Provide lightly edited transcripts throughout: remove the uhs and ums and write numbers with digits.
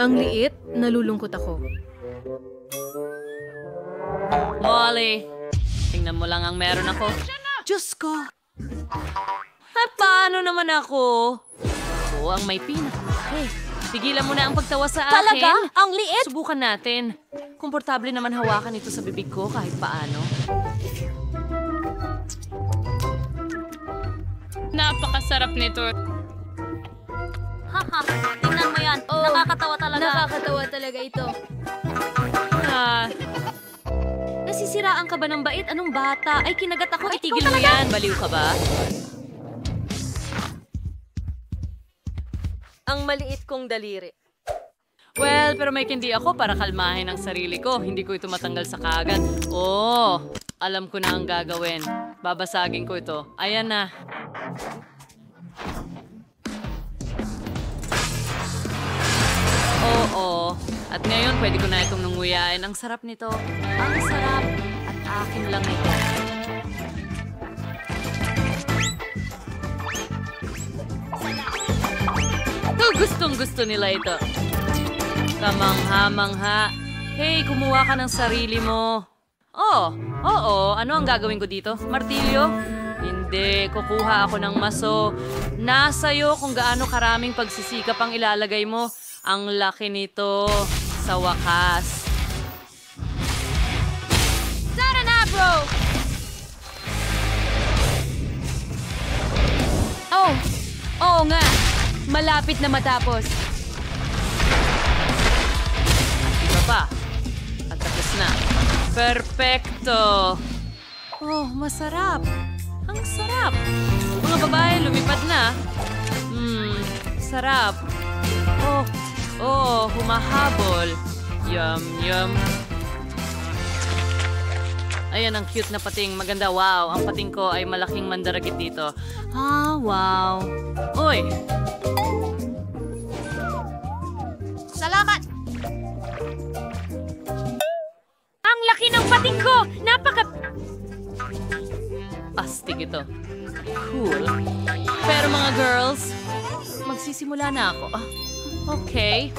Ang liit, nalulungkot ako. Molly, tingnan mo lang ang meron ako. Diyos ko! Paano naman ako? Ako ang may pinaka. Tigilan mo na ang pagtawa sa akin. Talaga? Ang liit? Subukan natin. Komportable naman hawakan ito sa bibig ko kahit paano. Napakasarap nito. Haha, tingnan mo yan. Nakakatawa talaga. Nakakatawa talaga ito. Nasisiraan ka ba ng bait? Anong bata? Ay, kinagat ako. Itigil mo yan. Baliw ka ba? Ang maliit kong daliri. Well, pero may kindi ako para kalmahin ang sarili ko. Hindi ko ito matanggal sa kaagad. Alam ko na ang gagawin. Babasagin ko ito. Ayan na. Oo. At ngayon, pwede ko na itong nunguyain. Ang sarap nito. Ang sarap. At akin lang ito. Gustong-gusto nila ito. Kamangha-mangha. Hey, kumuha ka ng sarili mo. Oo. Ano ang gagawin ko dito? Martilyo? Hindi. Kukuha ako ng maso. Nasa'yo kung gaano karaming pagsisikap ang ilalagay mo. Ang laki nito. Sa wakas. Tara na, bro! Oo nga. Malapit na matapos. Iba pa. At tapos na. Perfecto. Masarap. Ang sarap. Mga babae, lumipad na. Sarap. Humahabol. Yum. Ayan, ang cute na pating. Maganda, wow. Ang pating ko ay malaking mandaragit dito. Wow. Uy! Salamat! Ang laki ng pating ko! Astig ito. Cool. Pero mga girls, magsisimula na ako. Okay.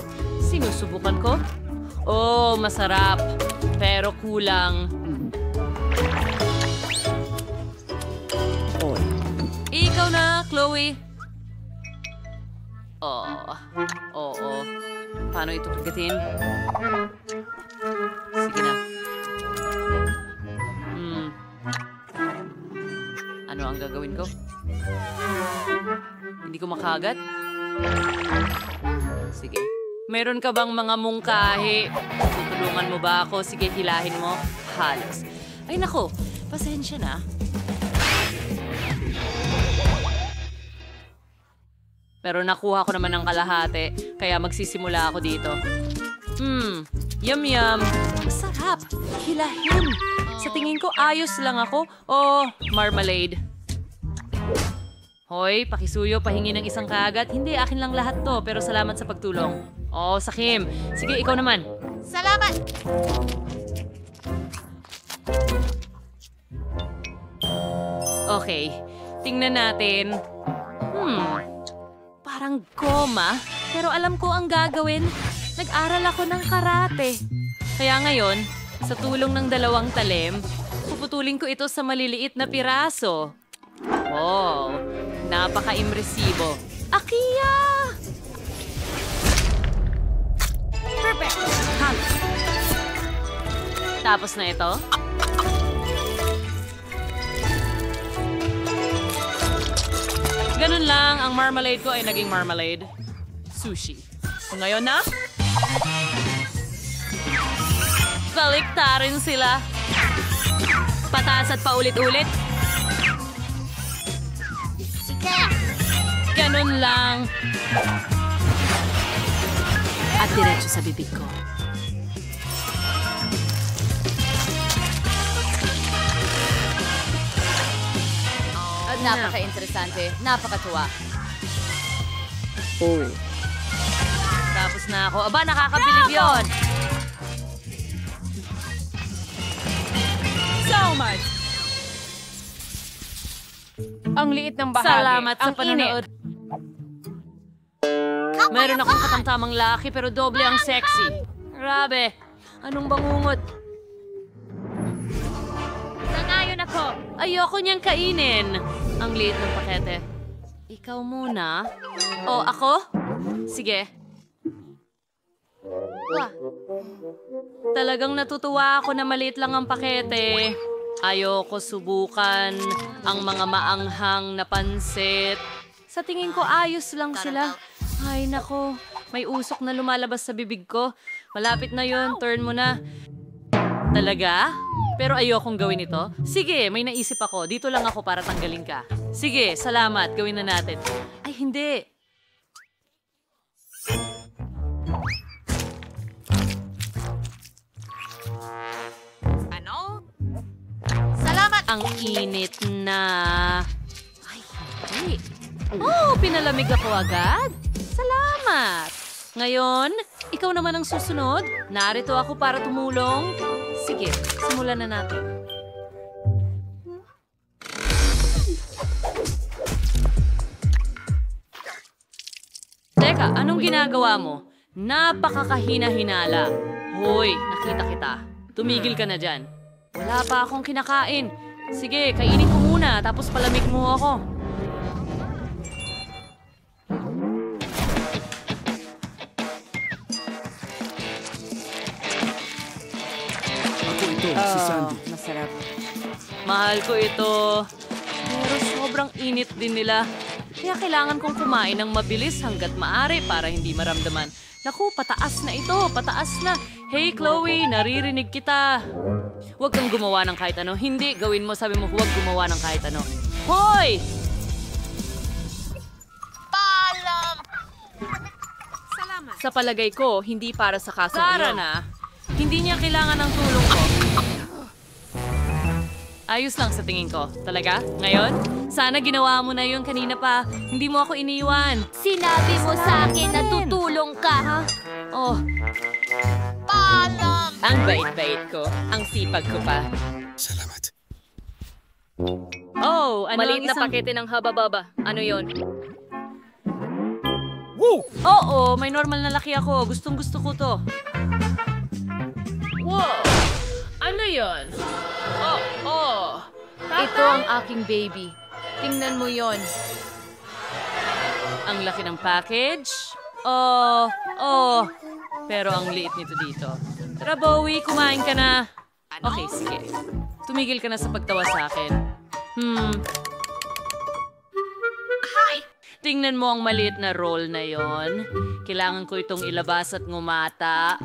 Sinusubukan ko. Masarap. Pero kulang. Ikaw na, Chloe. Oo. Paano ito kagatin? Sige na. Ano ang gagawin ko? Hindi ko makagat? Sige. Meron ka bang mga mungkahi? Tutulungan mo ba ako? Sige, hilahin mo. Halos. Ay nako, pasensya na. Pero nakuha ko naman ng kalahati, kaya magsisimula ako dito. Yum. Masarap. Hilahin. Sa tingin ko, ayos lang ako. Marmalade. Hoy, pakisuyo, pahingi ng isang kagat. Hindi, akin lang lahat to, pero salamat sa pagtulong. Sakim. Sige, ikaw naman. Salamat! Okay, tingnan natin. Parang goma, pero alam ko ang gagawin. Nag-aral ako ng karate. Kaya ngayon, sa tulong ng 2 talim, puputulin ko ito sa maliliit na piraso. Napaka-impresibo. Akiya! Perfect! Tapos na ito. Ganun lang, ang marmalade ko ay naging marmalade. Sushi. Ngayon na? Baliktarin sila. Pataas at paulit-ulit. Sige! Ganun lang. At diretso sa bibig ko. Napaka-interesante. Napakatuwa. Tapos na ako. Aba, nakakabilib yun. So much! Ang liit ng bahagi. Salamat sa Ang panonood. Come Meron akong katamtamang laki pero doble ang sexy. Grabe. Anong bangungot? Nangayon ako. Ayoko niyang kainin. Ang liit ng pakete. Ikaw muna. O, ako? Sige. Talagang natutuwa ako na maliit lang ang pakete. Ayoko subukan ang mga maanghang na pansit. Sa tingin ko ayos lang sila. Ay nako, may usok na lumalabas sa bibig ko. Malapit na yon, turn mo na. Talaga? Pero ayokong gawin ito. Sige, may naisip ako. Dito lang ako para tanggalin ka. Sige, salamat. Gawin na natin. Ay, hindi. Salamat! Ang init na. Ay, hindi. Oh, pinalamig ako agad. Salamat. Ngayon, ikaw naman ang susunod. Narito ako para tumulong. Sige, simulan na natin. Teka, anong ginagawa mo? Napakakahina-hinala. Hoy, nakita kita. Tumigil ka na dyan. Wala pa akong kinakain. Sige, kainin ko muna, tapos palamig mo ako. Ako ito, si Sandy. Masarap. Mahal ko ito. Pero sobrang init din nila. Kaya kailangan kong kumain ng mabilis hanggat maaari para hindi maramdaman. Naku, pataas na ito, pataas na. Hey Chloe, naririnig kita. Huwag kang gumawa ng kahit ano. Hindi, gawin mo, sabi mo, huwag gumawa ng kahit ano. Hoy! Paalam! Sa palagay ko, hindi para sa kaso Sara na. Hindi niya kailangan ng tulong ko. Ayos lang sa tingin ko. Talaga? Ngayon? Sana ginawa mo na yun kanina pa. Hindi mo ako iniwan. Sinabi mo sa akin na tutulong ka, ha? Oh, Paalam! ang bait-bait ko. Ang sipag ko pa. Salamat. Oh, ano Maliit ang na isang... pakete ng haba-baba. Ano yon? Oo, may normal na laki ako. Gustong-gusto ko to. Wow! Ano yon? Oh. Ito ang aking baby. Tingnan mo yon. Ang laki ng package. Oh. Pero ang liit nito dito. Tara, Bowie, kumain ka na. Okay, sige. Tumigil ka na sa pagtawa sa akin. Tingnan mo ang maliit na roll na yon. Kailangan ko itong ilabas at ngumata.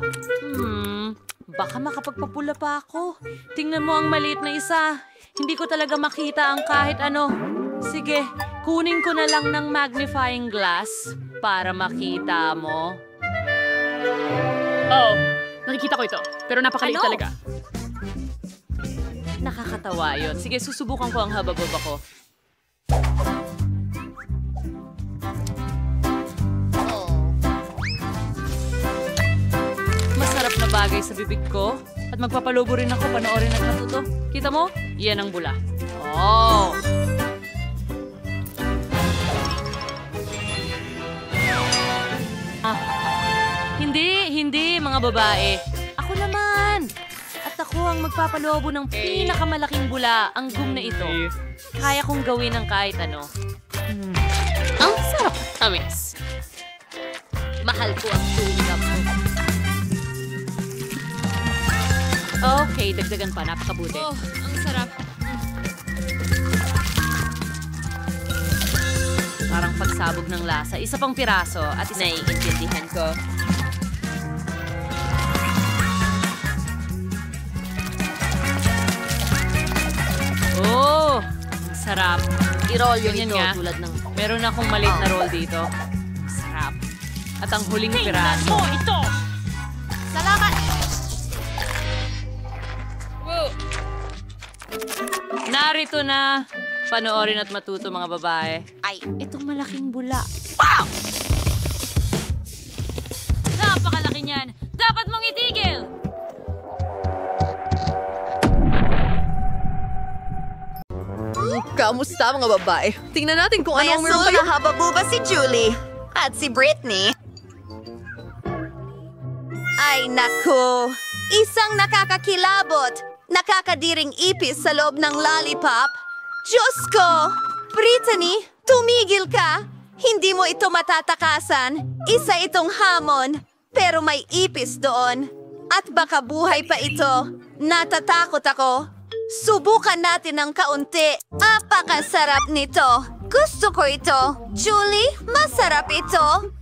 Baka makapagpapula pa ako. Tingnan mo ang maliit na isa. Hindi ko talaga makita ang kahit ano. Sige, kunin ko na lang ng magnifying glass para makita mo. Oh, nakikita ko ito. Pero napakaliit talaga. Nakakatawa yon. Sige, susubukan ko ang haba-baba ko. Masarap na bagay sa bibig ko. At magpapalobo rin ako panoorin at matuto. Kita mo? Yan ang bula. Oh! Hindi, mga babae. Ako naman! At ako ang magpapalobo ng pinakamalaking bula, ang gum na ito. Kaya kong gawin ang kahit ano. Ang sarap! Tamis! Mahal ko ang tulap mo. Okay, dagdagan pa. Napakabuti. Oh, ang sarap. Parang pagsabog ng lasa. Isa pang piraso at isa... Naiintindihan ko. Oh! Ang sarap. I-roll yun Ganyan ito nga. tulad ng... Meron akong maliit na roll dito. Ang sarap. At ang huling piraso. ito! Salamat! Narito na. Panoorin at matuto mga babae. Ay, Itong malaking bula. wow! Napakalaki niyan. Dapat mong itigil. Kamusta mga babae? Tingnan natin kung ano ang meron Mayasul kayo. na hababuba si Julie. At si Britney. Ay naku, isang nakakakilabot, nakakadiring ipis sa loob ng lollipop. Diyos ko! Brittany, tumigil ka! Hindi mo ito matatakasan. Isa itong hamon, pero may ipis doon. At baka buhay pa ito. Natatakot ako. Subukan natin ng kaunti. Apakasarap nito. Gusto ko ito. Julie, masarap ito.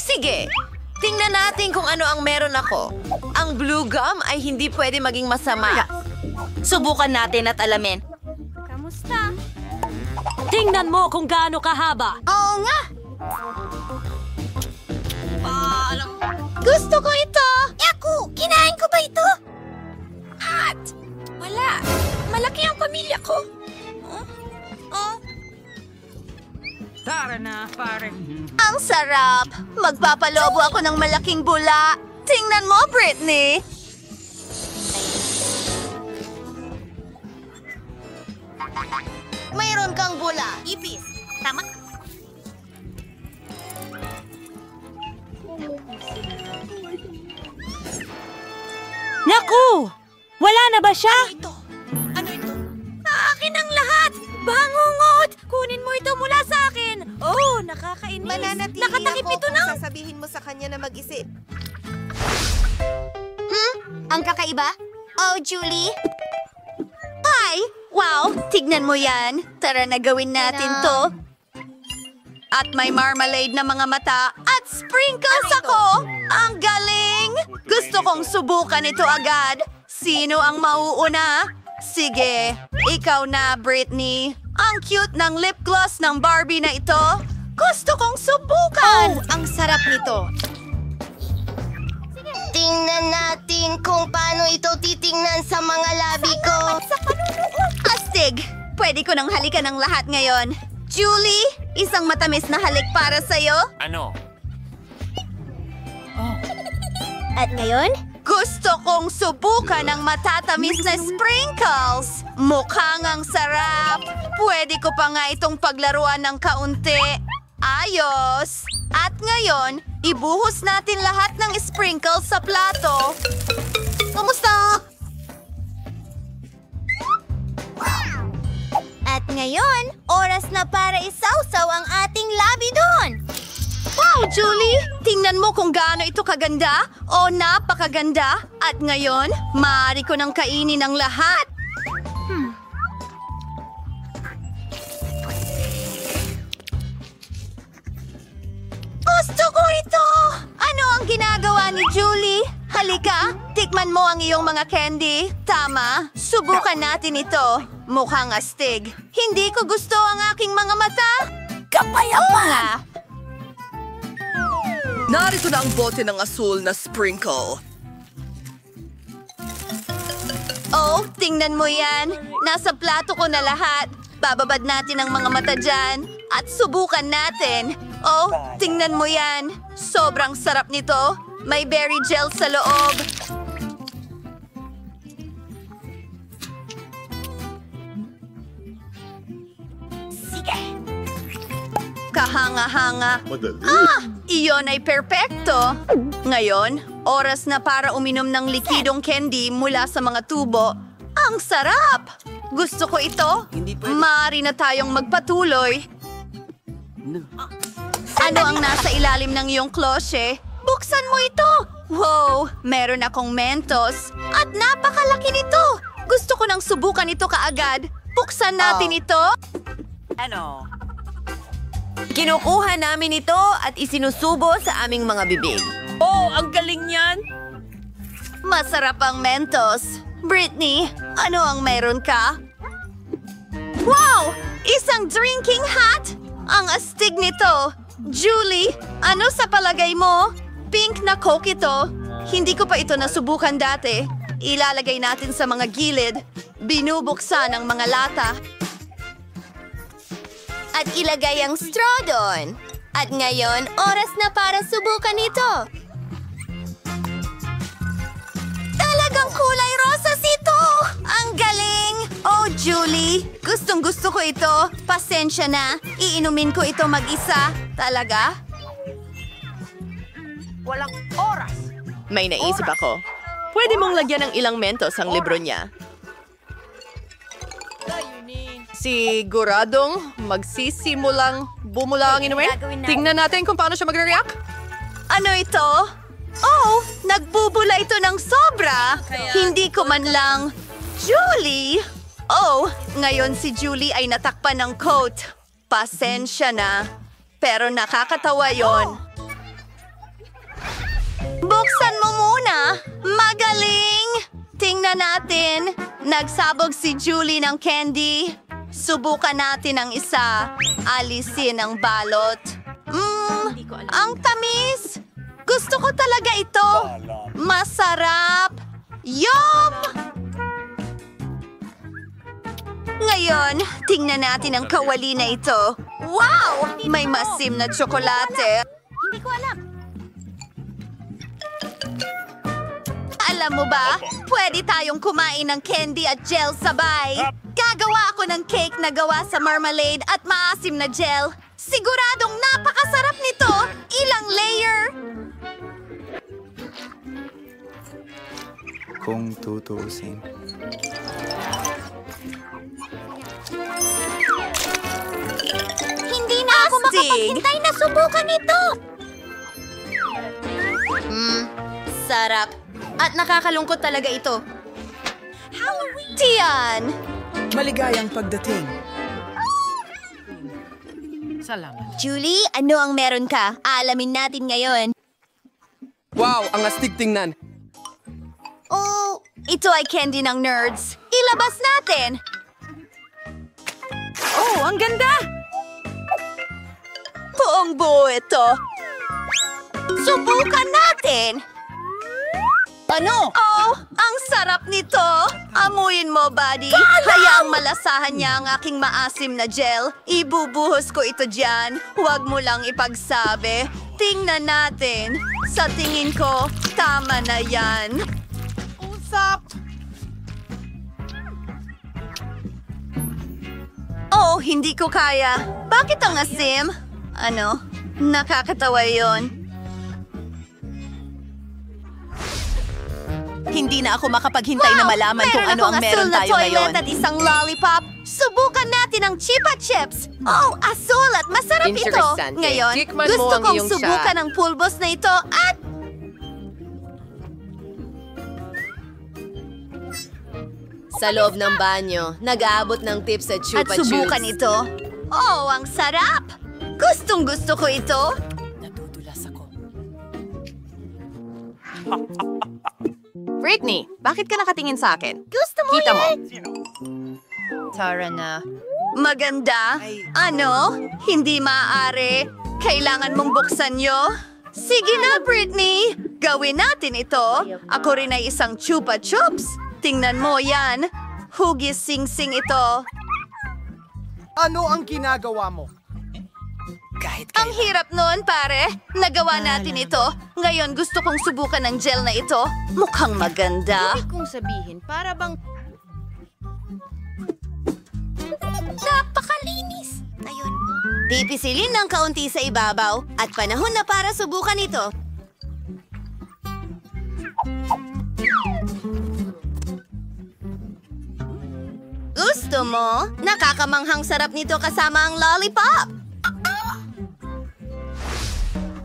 Sige, tingnan natin kung ano ang meron ako. Ang blue gum ay hindi pwede maging masama. Subukan natin at alamin. Kamusta? Tingnan mo kung gaano kahaba. Oo nga. Gusto ko ito. Yaku, kinain ko ba ito? At wala. Malaki ang pamilya ko. Tara na, pare. Ang sarap! Magpapalobo ako ng malaking bula. Tingnan mo, Britney! Mayroon kang bula. Ipis. Tama. Naku! Wala na ba siya? Ano ito? Akin ang lahat! Bangungot! Kunin mo ito mula sa akin! Oh, nakakainis! Nakatakip ito ng... sasabihin mo sa kanya na mag-isip. Ang kakaiba? Oh, Julie? Ay! Wow! Tignan mo yan! Tara na gawin natin to! At may marmalade na mga mata at sprinkles ako! Ang galing! Gusto kong subukan ito agad. Sino ang mauuna? Sige, ikaw na, Britney. Ang cute ng lip gloss ng Barbie na ito. Gusto kong subukan! Ang sarap nito. Tingnan natin kung paano ito titingnan sa mga labi ko. Astig! Pwede ko nang halikan ng lahat ngayon. Julie, isang matamis na halik para sa'yo. Ano? At ngayon? Gusto kong subukan ang matatamis na sprinkles. Mukhang ang sarap. Pwede ko pa nga itong paglaruan ng kaunti. Ayos! At ngayon, ibuhos natin lahat ng sprinkles sa plato. Kamusta? At ngayon, oras na para isawsaw ang ating labi doon. Wow, Julie! Tingnan mo kung gaano ito kaganda. O, napakaganda. At ngayon, maaari ko nang kainin ang lahat. Gusto ko ito! Ano ang ginagawa ni Julie? Halika, tikman mo ang iyong mga candy. Tama, subukan natin ito. Mukhang astig. Hindi ko gusto ang aking mga mata. Kapayapa! nga. Narito na ang bote ng asul na sprinkle. Oh, tingnan mo yan. Nasa plato ko na lahat. Bababad natin ang mga mata dyan at subukan natin. Oh, tingnan mo yan. Sobrang sarap nito. May berry gel sa loob. Kahanga-hanga. Iyon ay perpekto. Ngayon, oras na para uminom ng likidong candy mula sa mga tubo. Ang sarap! Gusto ko ito. Maaari na tayong magpatuloy. Ano ang nasa ilalim ng iyong klosye? Buksan mo ito! Wow! Meron akong Mentos. At napakalaki nito! Gusto ko nang subukan ito kaagad. Buksan natin ito. Kinukuha namin ito at isinusubo sa aming mga bibig. Oh, ang galing niyan! Masarap ang Mentos. Britney, ano ang meron ka? Wow! Isang drinking hat! Ang astig nito! Julie, ano sa palagay mo? Pink na Coke ito. Hindi ko pa ito nasubukan dati. Ilalagay natin sa mga gilid. Binubuksan ang mga lata. At ilagay ang straw doon. At ngayon, oras na para subukan ito. Talagang kulay rosas ito! Ang galing! Oh, Julie, gustong-gusto ko ito. Pasensya na. Iinumin ko ito mag-isa. Talaga? May naisip ako. Pwede mong lagyan ng ilang mentos ang libro niya. Siguradong magsisimulang bumula ang inumin. Tingnan natin kung paano siya magre-react. Ano ito? Oh, nagbubula ito ng sobra. Hindi ko man lang... Julie! Oh, ngayon si Julie ay natakpan ng coat. Pasensya na. Pero nakakatawa yon. Buksan mo muna! Magaling! Tingnan natin. Nagsabog si Julie ng candy. Subukan natin ang isa. Alisin ang balot. Ang tamis! Gusto ko talaga ito. Masarap! Yum! Ngayon, tingnan natin ang kawali na ito. Wow! May masim na tsokolate. Hindi ko alam. Alam mo ba, pwede tayong kumain ng candy at gel sabay. Gagawa ako ng cake na gawa sa marmalade at maasim na gel. Siguradong napakasarap nito. Ilang layer. Kung tutuusin. Hindi na ako makapaghintay na subukan ito. Sarap. At nakakalungkot talaga ito. Tian! Maligayang pagdating. Julie, ano ang meron ka? Alamin natin ngayon. Wow, ang astig tingnan. Oh, ito ay candy ng nerds. Ilabas natin! Oh, ang ganda! Buong buo ito. Subukan natin! Ano? Oh, ang sarap nito! Amuyin mo, buddy. Hayaang malasahan niya ang aking maasim na gel. Ibubuhos ko ito dyan. Huwag mo lang ipagsabi. Tingnan natin. Sa tingin ko, tama na yan. Usap! Oh, hindi ko kaya. Bakit ang asim? Ano? Nakakatawa yon. Hindi na ako makapaghintay na malaman kung ano ang meron tayo ngayon. At isang lollipop. Subukan natin ang Chipa Chips. Oh, asul at masarap ito. Interesante. Ngayon, Tikman mo gusto ang kong iyong subukan ang pulbos na ito at... Sa loob ng banyo, nag-aabot ng tips sa Chupa At subukan Chups. ito. Oh, ang sarap! Gustong gusto ko ito. Britney, bakit ka nakatingin sa akin? Gusto mo Kita mo. Tara na. Maganda? Ano? Hindi maaari. Kailangan mong buksan nyo? Sige na, Britney. Gawin natin ito. Ako rin ay isang Chupa Chups. Tingnan mo yan. Hugis sing-sing ito. Ano ang ginagawa mo? Ang hirap nun, pare. Nagawa natin ito. Ngayon gusto kong subukan ng gel na ito. Mukhang maganda. Ibig kong sabihin, para bang... Napakalinis. Ayun. Pipisilin ng kaunti sa ibabaw at panahon na para subukan ito. Gusto mo? Nakakamanghang sarap nito kasama ang lollipop.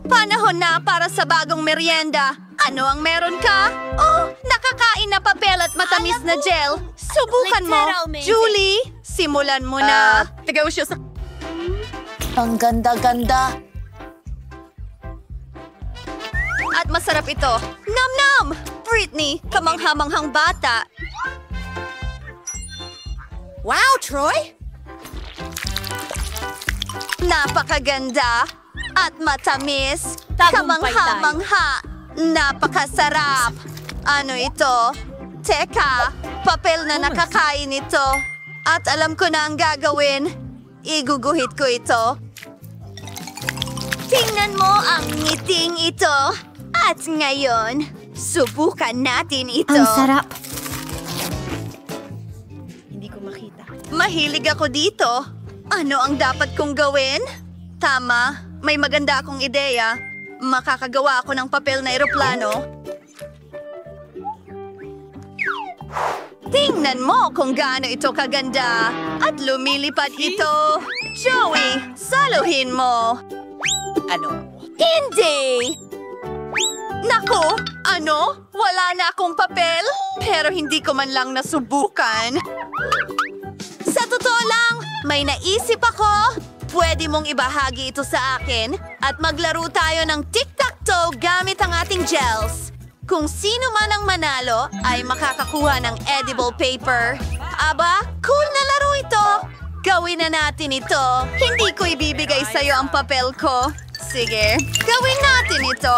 Panahon na para sa bagong merienda. Ano ang meron ka? Oh, nakakain na papel at matamis na gel. Subukan mo. Julie, simulan mo na. Tagaw siya sa... Ang ganda-ganda. At masarap ito. Nam-nam! Britney, kamanghamanghang bata. Wow, Troy! Napakaganda at matamis. Tagumpay Kamangha-mangha. Napakasarap. Ano ito? Teka, papel na nakakain ito. At alam ko na ang gagawin. Iguguhit ko ito. Tingnan mo ang ngiting ito. At ngayon, subukan natin ito. Ang sarap. Hindi ko makita. Mahilig ako dito. Ano ang dapat kong gawin? Tama, may maganda akong ideya. Makakagawa ako ng papel na eroplano. Tingnan mo kung gaano ito kaganda. At lumilipad ito. Joey, saluhin mo. Ano? Hindi! Naku, ano? Wala na akong papel? Pero hindi ko man lang nasubukan. Sa totoo lang, may naisip ako. Pwede mong ibahagi ito sa akin at maglaro tayo ng tic-tac-toe gamit ang ating gels. Kung sino man ang manalo ay makakakuha ng edible paper. Aba, cool na laro ito! Gawin na natin ito. Hindi ko ibibigay sa'yo ang papel ko. Sige, gawin natin ito.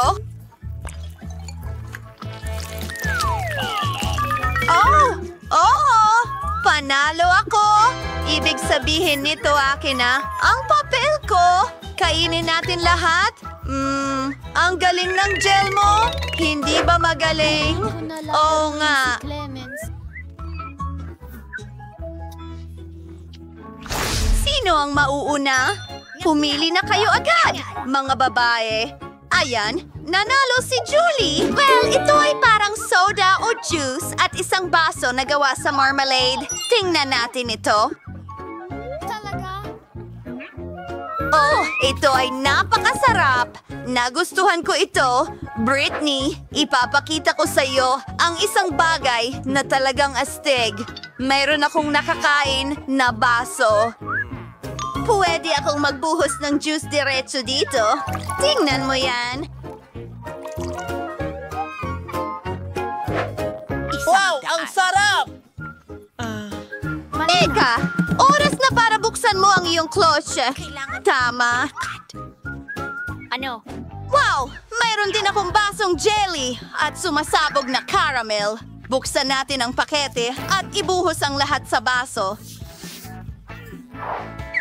Oh! Oo! Panalo ako! Ibig sabihin nito akin na ang papel ko. Kainin natin lahat? Ang galing ng gel mo. Hindi ba magaling? Oo nga. Sino ang mauuna? Pumili na kayo agad, mga babae. Ayan, nanalo si Julie. Well, ito ay parang soda o juice at isang baso na gawa sa marmalade. Tingnan natin ito. Oh, ito ay napakasarap. Nagustuhan ko ito. Britney, ipapakita ko sa iyo ang isang bagay na talagang astig. Mayroon akong nakakain na baso. Pwede akong magbuhos ng juice diretso dito. Tingnan mo yan. Wow, ang sarap! Eka, oras na para buksan mo ang iyong klotse. Tama. Ano? Wow! Mayroon din akong basong jelly at sumasabog na caramel. Buksan natin ang pakete at ibuhos ang lahat sa baso.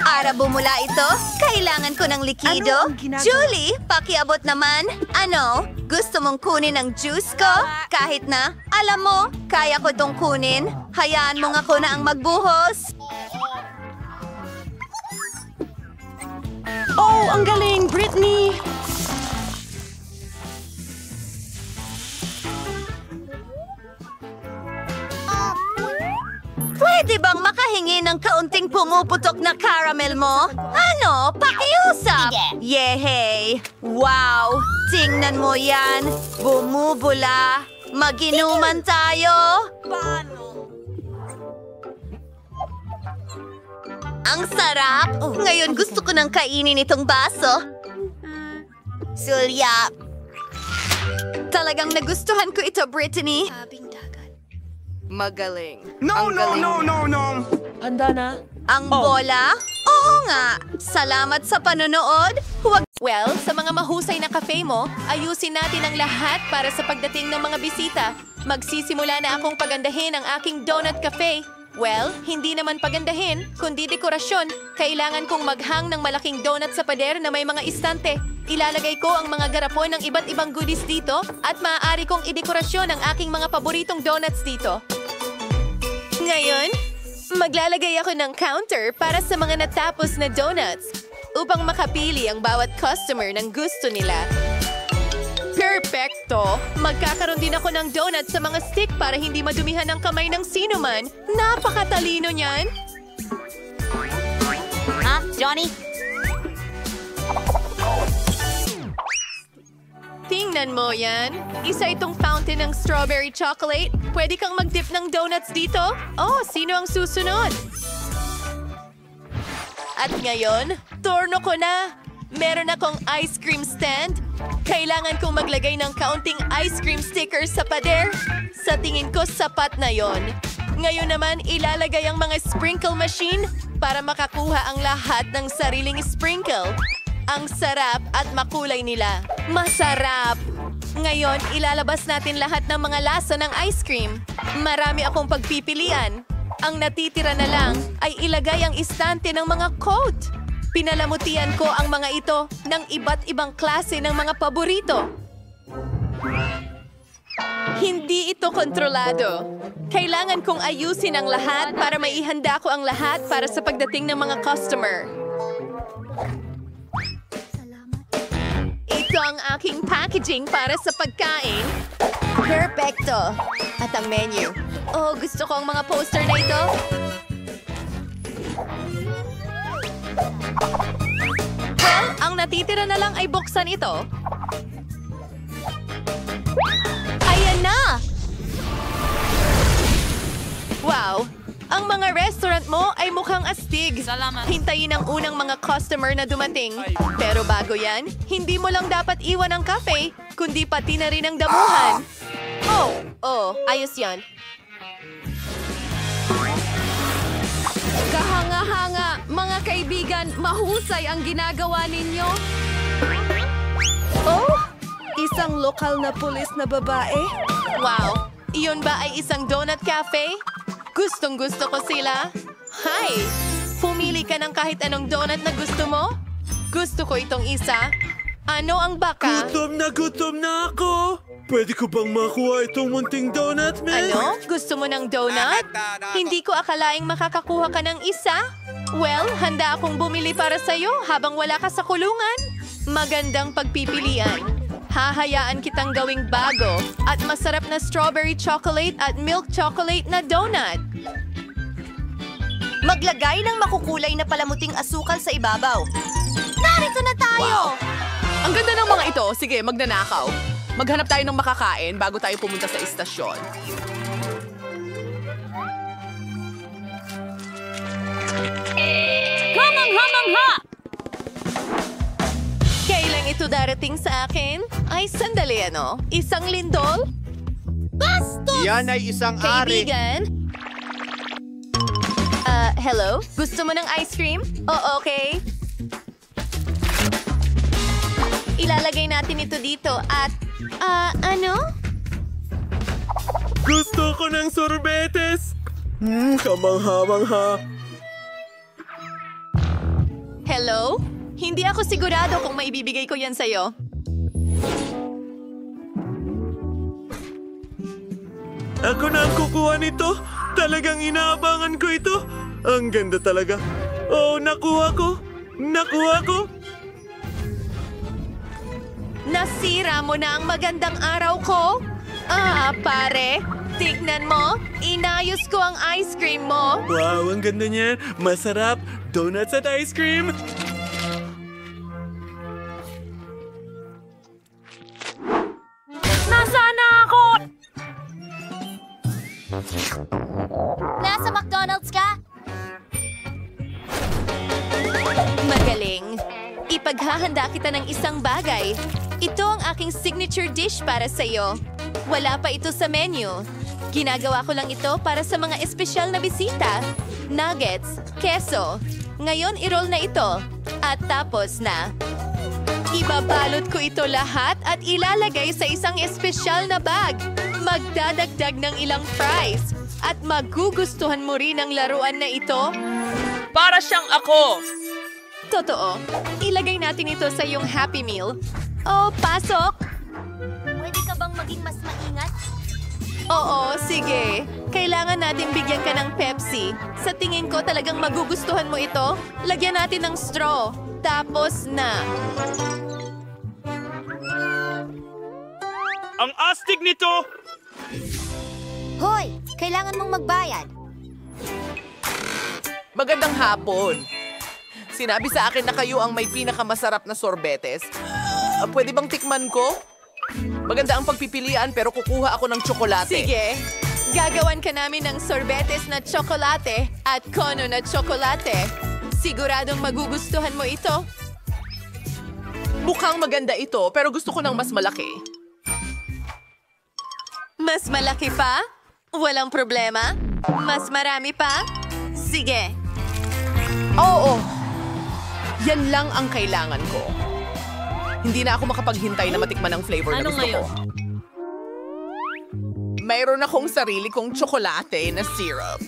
Para bumula ito, kailangan ko ng likido. Julie, pakiabot naman. Ano? Gusto mong kunin ang juice ko? Kahit na, alam mo, kaya ko itong kunin. Hayaan mo nga ko na ang magbuhos. Oh, ang galing, Britney! Pwede bang makahingi ng kaunting pumuputok na caramel mo? Ano? Pakiusap! Yehey! Wow! Tingnan mo yan! Bumubula! Maginuman tayo! Ang sarap! Ngayon gusto ko nang kainin itong baso. Sulyap! Talagang nagustuhan ko ito, Brittany. Magaling. No, no, no, no, no! Handa na? Ang bola? Oo nga! Salamat sa panonood! Huwag... Well, sa mga mahusay na cafe mo, ayusin natin ang lahat para sa pagdating ng mga bisita. Magsisimula na akong pagandahin ang aking donut cafe. Well, hindi naman pagandahin, kundi dekorasyon. Kailangan kong maghang ng malaking donut sa pader na may mga istante. Ilalagay ko ang mga garapon ng iba't ibang goodies dito at maaari kong idekorasyon ang aking mga paboritong donuts dito. Ngayon, maglalagay ako ng counter para sa mga natapos na donuts upang makapili ang bawat customer ng gusto nila. Perfecto! Magkakaroon din ako ng donut sa mga stick para hindi madumihan ang kamay ng sino man. Napakatalino niyan! Ha, Johnny? Tingnan mo yan. Isa itong fountain ng strawberry chocolate. Pwede kang mag-dip ng donuts dito. Oh, sino ang susunod? At ngayon, turno ko na. Meron akong ice cream stand. Kailangan kong maglagay ng kaunting ice cream stickers sa pader. Sa tingin ko, sapat na yon. Ngayon naman, ilalagay ang mga sprinkle machine para makakuha ang lahat ng sariling sprinkle. Ang sarap at makulay nila. Masarap! Ngayon, ilalabas natin lahat ng mga lasa ng ice cream. Marami akong pagpipilian. Ang natitira na lang ay ilagay ang istante ng mga coat. Pinalamutian ko ang mga ito ng iba't ibang klase ng mga paborito. Hindi ito kontrolado. Kailangan kong ayusin ang lahat para maihanda ko ang lahat para sa pagdating ng mga customer. Ito ang aking packaging para sa pagkain. Perfecto. At ang menu. Oh, gusto ko ang mga poster na ito. Well, ang natitira na lang ay buksan ito. Ayan na! Wow! Ang mga restaurant mo ay mukhang astig. Salamat. Hintayin ang unang mga customer na dumating. Pero bago yan, hindi mo lang dapat iwan ang cafe, kundi pati na rin ang damuhan. Ayos yan. Kahanga-hanga, mga kaibigan, mahusay ang ginagawa ninyo. Oh, isang lokal na pulis na babae. Wow! Iyon ba ay isang donut cafe? Gustong-gusto ko sila. Hi! Pumili ka ng kahit anong donut na gusto mo? Gusto ko itong isa. Ano ang baka? Gutom na ako! Pwede ko bang makuha itong munting donut, miss? Ano? Gusto mo ng donut? Hindi ko akalaing makakakuha ka ng isa. Well, handa akong bumili para sa'yo habang wala ka sa kulungan. Magandang pagpipilian. Hahayaan kitang gawing bago at masarap na strawberry chocolate at milk chocolate na donut. Maglagay ng makukulay na palamuting asukal sa ibabaw. Narito na tayo! Ang ganda ng mga ito. Sige, magnanakaw. Maghanap tayo ng makakain bago tayo pumunta sa istasyon. Kamangha-mangha! Kailan ito darating sa akin? Ay, sandali ano? Isang lindol? Yan ay isang ari. Kaibigan? Hello? Gusto mo ng ice cream? Oh, okay. Ilalagay natin ito dito at, ano? Gusto ko ng sorbetes! Kamangha-mangha. Hello? Hindi ako sigurado kung maibibigay ko yan sa'yo. Ako na ang kukuha nito. Talagang inaabangan ko ito. Ang ganda talaga. Oh, nakuha ko. Nakuha ko. Nasira mo na ang magandang araw ko? Pare, tignan mo. Inayos ko ang ice cream mo. Wow, ang ganda niyan. Masarap. Donuts at ice cream. Nasaan na ako? Nasa McDonald's ka? Magaling. Ipaghahanda kita ng isang bagay. Ito ang aking signature dish para sa'yo. Wala pa ito sa menu. Ginagawa ko lang ito para sa mga espesyal na bisita. Nuggets, keso. Ngayon, i-roll na ito. At tapos na. Ibabalot ko ito lahat at ilalagay sa isang espesyal na bag. Magdadagdag ng ilang fries. At magugustuhan mo rin ang laruan na ito. Para siyang ako! Totoo. Ilagay natin ito sa iyong Happy Meal. Oh, pasok! Pwede ka bang maging mas maingat? Oo, sige. Kailangan natin bigyan ka ng Pepsi. Sa tingin ko talagang magugustuhan mo ito. Lagyan natin ng straw. Tapos na. Ang astig nito! Hoy! Kailangan mong magbayad. Magandang hapon. Sinabi sa akin na kayo ang may pinakamasarap na sorbetes. Pwede bang tikman ko? Maganda ang pagpipilian pero kukuha ako ng tsokolate. Sige. Gagawan ka namin ng sorbetes na tsokolate at kono na tsokolate. Siguradong magugustuhan mo ito. Mukhang maganda ito pero gusto ko ng mas malaki. Mas malaki pa? Walang problema. Mas marami pa? Sige. Oo. Yan lang ang kailangan ko. Hindi na ako makapaghintay na matikman ang flavor na Ano gusto ko. Mayroon akong sarili kong tsokolate na syrup.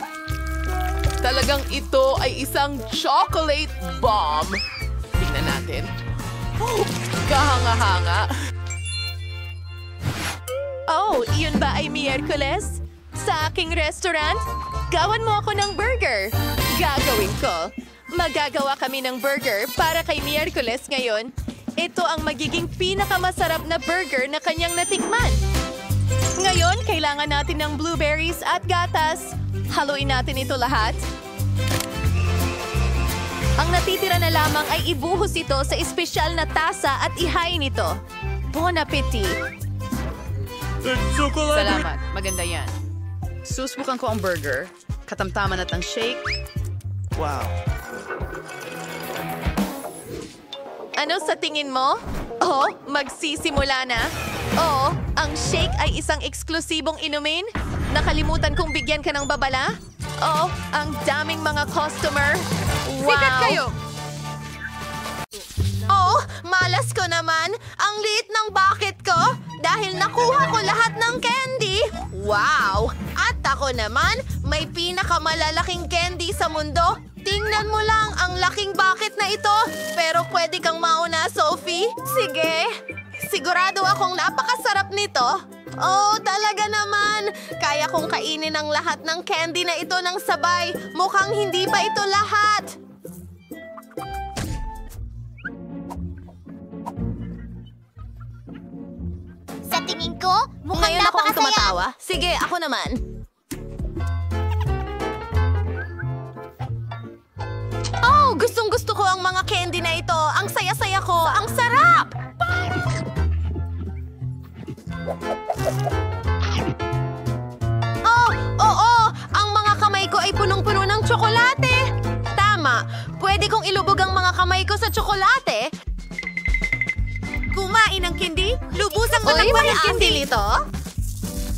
Talagang ito ay isang chocolate bomb. Tingnan natin. Kahanga-hanga. Oh, iyon ba ay Miyerkules? Sa aking restaurant? Gawan mo ako ng burger. Gagawin ko. Magagawa kami ng burger para kay Miyerkules ngayon. ito ang magiging pinakamasarap na burger na kanyang natikman. Ngayon, kailangan natin ng blueberries at gatas. Haluin natin ito lahat. Ang natitira na lamang ay ibuhos ito sa espesyal na tasa at ihain ito. Bon appetit! Salamat. Maganda yan. Susubukan ko ang burger. Katamtaman at ang shake. Wow. Ano sa tingin mo? Oh, magsisimula na. Oo, ang shake ay isang eksklusibong inumin. Nakalimutan kong bigyan ka ng babala. Oh, ang daming mga customer. Wow! Sikat kayo! Oh, malas ko naman. Ang liit ng bucket ko dahil nakuha ko lahat ng candy. Wow! At ako naman, may pinakamalalaking candy sa mundo. Tingnan mo lang ang laking bucket na ito. Pero pwede kang mauna, Sophie. Sige. Sigurado akong napakasarap nito. Oh, talaga naman. Kaya kong kainin ang lahat ng candy na ito ng sabay. Mukhang hindi pa ito lahat. Sa tingin ko, mukhang Ngayon ako ang napakasaya. tumatawa. Sige, ako naman. Oh, gustong-gusto ko ang mga candy na ito. Ang saya-saya ko. Ang sarap! Oh, oo! Ang mga kamay ko ay punong-puno ng tsokolate. Tama. Pwede kong ilubog ang mga kamay ko sa tsokolate. Kumain ng candy? Lubusang matakpan ng candy nito?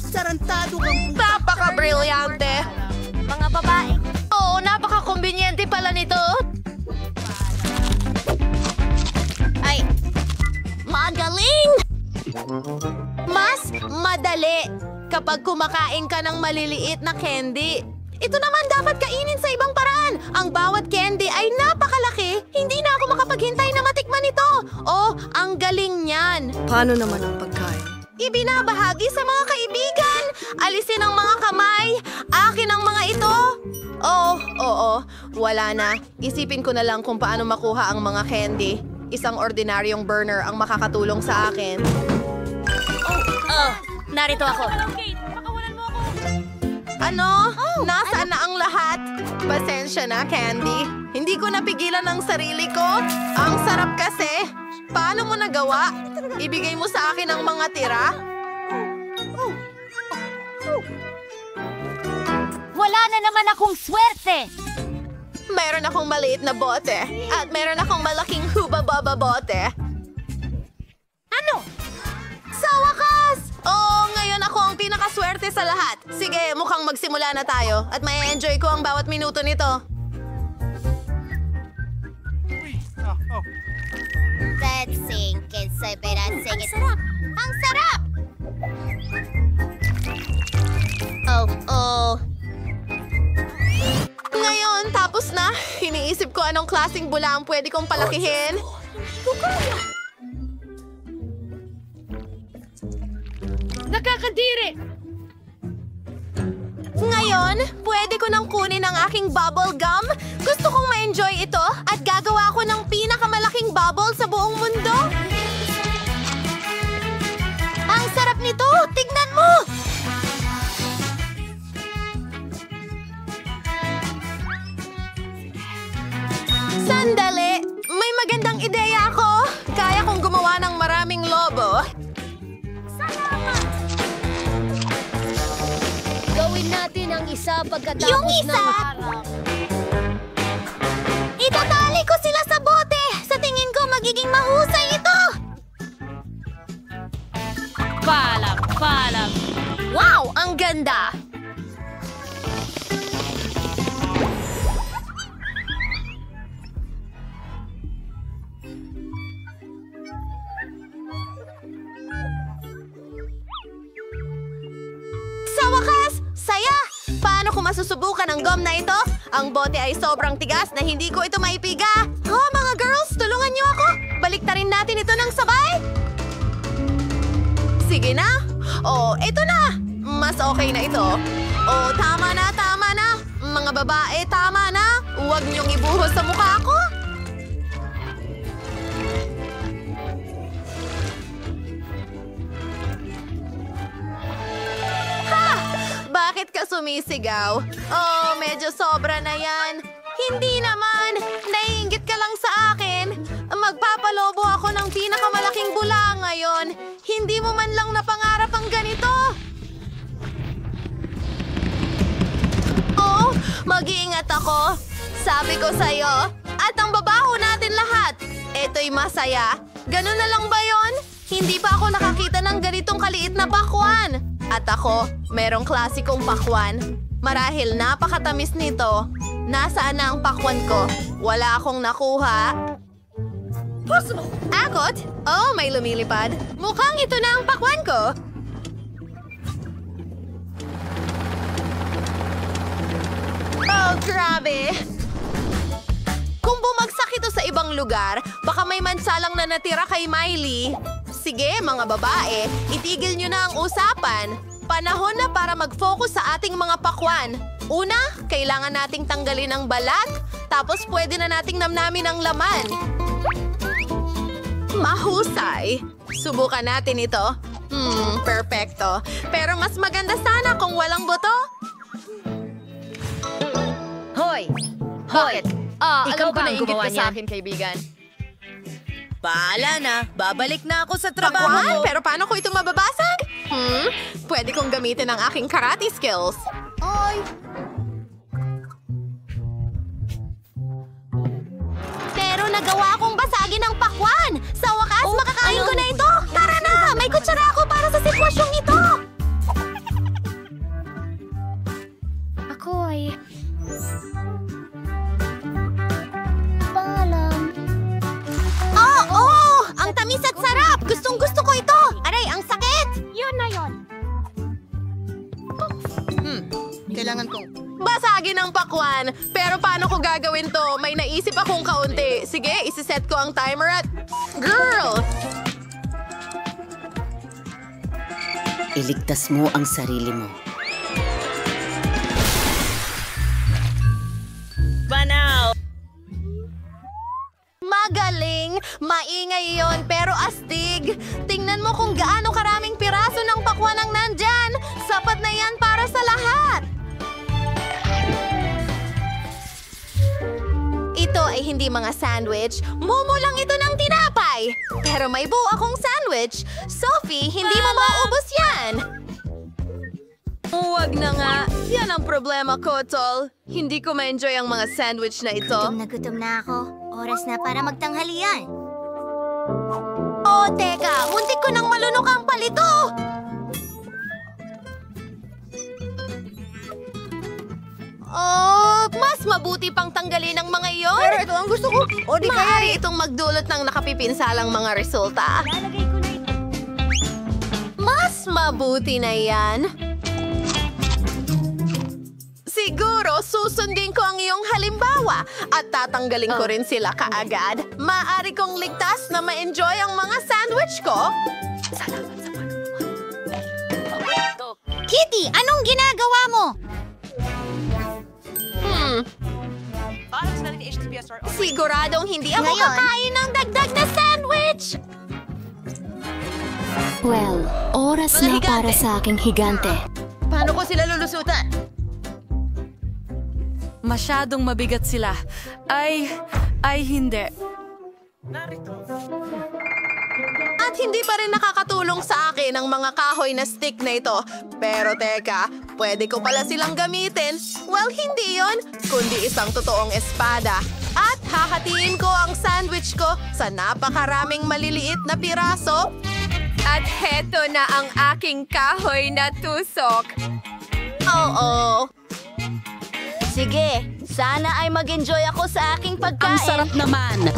Tarantado kang Napaka-brilyante. Mga babae. Oo, napaka-kumbinyente pala nito. Ay, magaling! Mas madali kapag kumakain ka ng maliliit na candy. Ito naman dapat kainin sa ibang paraan. Ang bawat candy ay napakalaki. Hindi na ako makapaghintay na matikman ito. Oh, ang galing niyan. Paano naman ang pagkain? Ibinabahagi sa mga kaibigan. Alisin ang mga kamay. Akin ang mga ito. Oh, oo. Wala na. Isipin ko na lang kung paano makuha ang mga candy. Isang ordinaryong burner ang makakatulong sa akin. Oh, narito ako. Ano? Nasaan na ang lahat? Pasensya na, Candy. Hindi ko napigilan ang sarili ko. Ang sarap kasi. Paano mo nagawa? Ibigay mo sa akin ang mga tira? Wala na naman akong swerte. Meron akong maliit na bote. At meron akong malaking hubababa bote. Ano? Sa wakas! Oh, ngayon ako ang pinakaswerte sa lahat. Sige, mukhang magsimula na tayo. At may enjoy ko ang bawat minuto nito. Let's sing. Ang sarap. Ang sarap! Oh. Ngayon, tapos na. Iniisip ko anong klaseng bula ang pwede kong palakihin. Nakakadiri! Ngayon, pwede ko nang kunin ang aking bubble gum. Gusto kong ma-enjoy ito at gagawa ko ng pinakamalaking bubble sa buong mundo. Ang sarap nito! Tignan mo! Sandali! May magandang ideya ako! Kaya kong gumawa ng maraming lobo. Gawin natin ang isa pagkatapos Yung isa? Itatali ko sila sa bote! Sa tingin ko, magiging mahusay ito! Palak! Wow! Ang ganda! Sa wakas! Saya! Paano ko masusubukan ang gum na ito? Ang bote ay sobrang tigas na hindi ko ito maipiga. Oh, mga girls, tulungan niyo ako! Baliktarin natin ito ng sabay! Sige na! Oh, ito na! Mas okay na ito. Oh, tama na! Mga babae, tama na! Huwag niyong ibuhos sa mukha ko! sumisigaw. Oh, medyo sobra na yan. Hindi naman. Naiinggit ka lang sa akin. Magpapalobo ako ng pinakamalaking bula ngayon. Hindi mo man lang napangarap ang ganito. Oh, mag-iingat ako. Sabi ko sa'yo. At ang babaho natin lahat. Eto'y masaya. Ganun na lang ba yon? Hindi pa ako nakakita ng ganitong kaliit na pakwan. At ako, merong klasikong pakwan. Marahil napakatamis nito. Nasaan na ang pakwan ko? Wala akong nakuha. Akot? Oh, may lumilipad. Mukhang ito na ang pakwan ko. Oh, grabe. Kung bumagsak ito sa ibang lugar, baka may mansalang na natira kay Miley. Sige, mga babae, itigil nyo na ang usapan. Panahon na para mag-focus sa ating mga pakwan. Una, kailangan nating tanggalin ang balat, tapos pwede na nating namnamin ang laman. Mahusay. Subukan natin ito. Perfecto. Pero mas maganda sana kung walang buto. Hoy! Hoy! Ikaw ba ang nainggit gumawa ka sa niyan? akin, kaibigan? Bahala na. Babalik na ako sa trabaho Pakwan? mo. Pero paano ko ito mababasag? Pwede kong gamitin ang aking karate skills. Oy! Pero nagawa kong basagin ang pakwan! Sa wakas, makakain ko na ito! Tara na! May kutsara ako para sa sitwasyong ito! Ako ay... Paalam. Oo! Ang tamis at sarap! Gustong-gusto ko ito! Aray, ang sakit! Yun na yun. Kailangan kong... Basagin ang pakwan! Pero paano ko gagawin to? May naisip akong kaunti. Sige, isiset ko ang timer at... Girl! Iligtas mo ang sarili mo. Banaw! Magaling! Maingay yon pero astig! Tingnan mo kung gaano karaming piraso ng pakwan ang nandyan! Sapat na yan para sa lahat! Ito ay hindi mga sandwich. Momo lang ito ng tinapay! Pero may buo akong sandwich. Sophie, hindi mo maubos yan! Huwag na nga. Yan ang problema ko, Tol. Hindi ko ma-enjoy ang mga sandwich na ito. Gutom na ako. Oras na para magtanghalian. Oh, teka! Muntik ko nang malunok ang palito! Oh, mas mabuti pang tanggalin ang mga iyon. Pero ito ang gusto ko. O di kaya itong magdulot ng nakapipinsalang mga resulta. Lalagay ko na ito. Mas mabuti na yan. Siguro susundin ko ang iyong halimbawa at tatanggalin ko rin sila kaagad. Maaari kong ligtas na ma-enjoy ang mga sandwich ko. Kitty, anong ginagawa mo? Siguradong hindi ako Ngayon? kakain ng dagdag na sandwich! Well, oras na para sa aking higante. Paano ko sila lulusutan? Masyadong mabigat sila. Ay hindi. At hindi pa rin nakakatulong sa akin ang mga kahoy na stick na ito. Pero teka, pwede ko pala silang gamitin. Well, hindi yon, kundi isang totoong espada. At hahatiin ko ang sandwich ko sa napakaraming maliliit na piraso. At heto na ang aking kahoy na tusok. Oo. Sige, sana ay mag-enjoy ako sa aking pagkain. Ang sarap naman!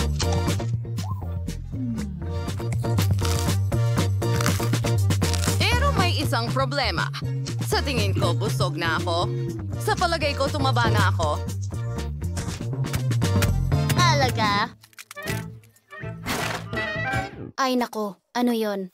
Pero may isang problema. Sa tingin ko, busog na ako. Sa palagay ko, tumaba na ako. Talaga? Ay nako, ano yon?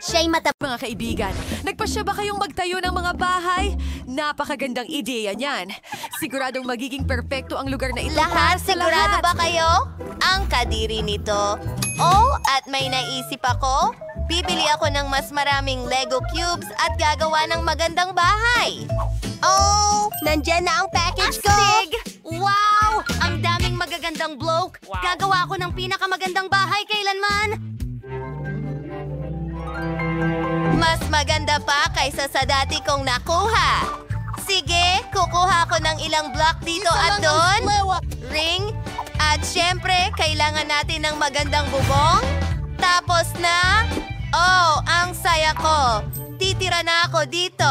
Siya'y Mga kaibigan, nagpasya ba kayong magtayo ng mga bahay? Napakagandang ideya niyan. Siguradong magiging perpekto ang lugar na ito para Lahat, sa sigurado lahat. ba kayo? Ang kadiri nito. Oh, at may naisip ako. Bibili ako ng mas maraming Lego cubes at gagawa ng magandang bahay. Oh, nandyan na ang package ko! Wow! Ang daming magagandang bloke. Gagawa ako ng pinakamagandang bahay kailanman. Mas maganda pa kaysa sa dati kong nakuha. Sige, kukuha ko ng ilang block dito at doon. Ring. At syempre, kailangan natin ng magandang bubong. Tapos na... Oh, ang saya ko. Titira na ako dito.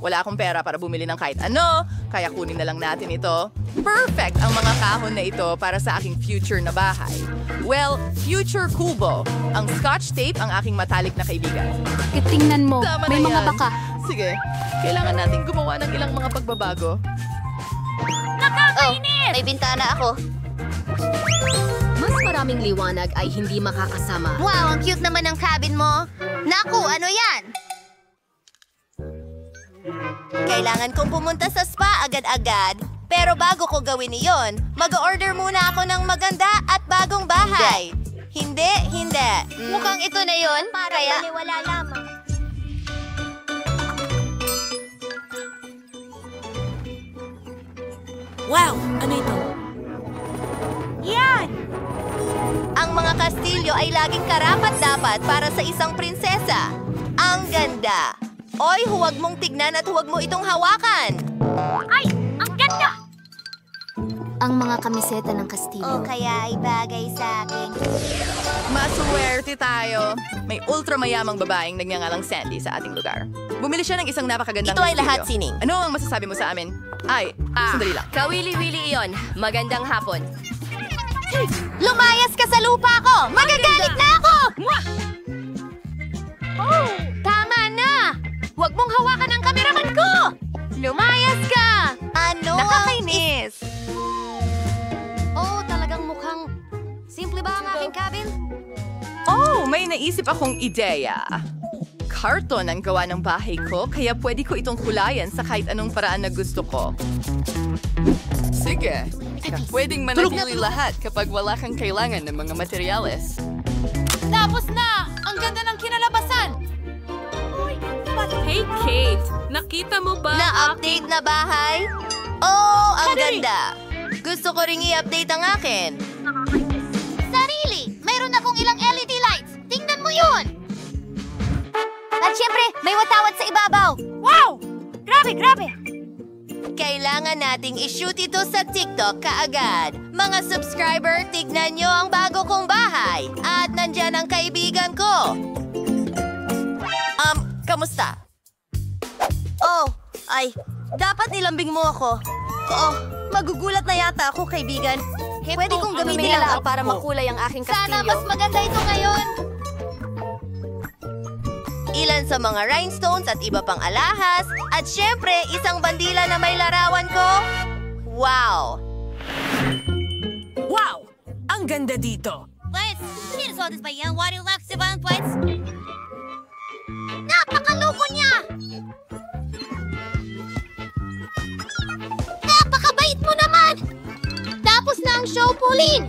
Wala akong pera para bumili ng kahit ano, kaya kunin na lang natin ito. Perfect ang mga kahon na ito para sa aking future na bahay. Well, future kubo. Ang scotch tape ang aking matalik na kaibigan. Tingnan mo, Tama may na mga yan. baka. Sige, kailangan natin gumawa ng ilang mga pagbabago. Nakakainis! May bintana ako. Mas maraming liwanag ay hindi makakasama. Wow, ang cute naman ng cabin mo. Naku, ano yan? Kailangan kong pumunta sa spa agad-agad. Pero bago ko gawin iyon, mag-order muna ako ng maganda at bagong bahay. Hindi. Mukhang ito na yon. Kaya... Wala lamang. Wow! Ano ito? Yan! Ang mga kastilyo ay laging karapat-dapat para sa isang prinsesa. Ang ganda! Oy, huwag mong tignan at huwag mo itong hawakan! Ay! Ang ganda! Ang mga kamiseta ng kastilyo. kaya ay bagay sa akin. Maswerte tayo. May ultramayamang babaeng nagngangalang Sandy sa ating lugar. Bumili siya ng isang napakagandang Ito ay kastilyo. lahat, Sining. Ano ang masasabi mo sa amin? Sandali lang. Kawili-wili iyon. Magandang hapon. Lumayas ka sa lupa ko! Magagalit na ako! Oh, tama na! Huwag mong hawakan ang kameraman ko! Lumayas ka! Ano? Nakakainis! Oh, talagang mukhang... Simple ba ang aking cabin? Oh, may naisip akong ideya. Karton ang gawa ng bahay ko, kaya pwede ko itong kulayan sa kahit anong paraan na gusto ko. Sige, pwedeng manatili lahat kapag wala kang kailangan ng mga materyales. Tapos na! Ang ganda ng kinalabasan! Hey, Kate! Nakita mo ba? Na-update na bahay? Oh, ang ganda! Gusto ko ring i-update ang akin. Sarili! Mayroon akong ilang LED lights! Tingnan mo yun! At syempre, may watawat sa ibabaw! Wow! Grabe! Kailangan nating i-shoot ito sa TikTok kaagad. Mga subscriber, tignan nyo ang bago kong bahay. At nandyan ang kaibigan ko. Kamusta? Oh, dapat nilambing mo ako. Oh, magugulat na yata ako, kaibigan. Pwede kong gamitin ang para makulay ang aking kastilyo. Sana mas maganda ito ngayon! Ilan sa mga rhinestones at iba pang alahas. At syempre, isang bandila na may larawan ko. Wow! Wow! Ang ganda dito. Pwes, sinusodas ba yan? Wari laks si Van Pwes? Napakaloko niya! Napakabait mo naman! Tapos na ang show, Pauline!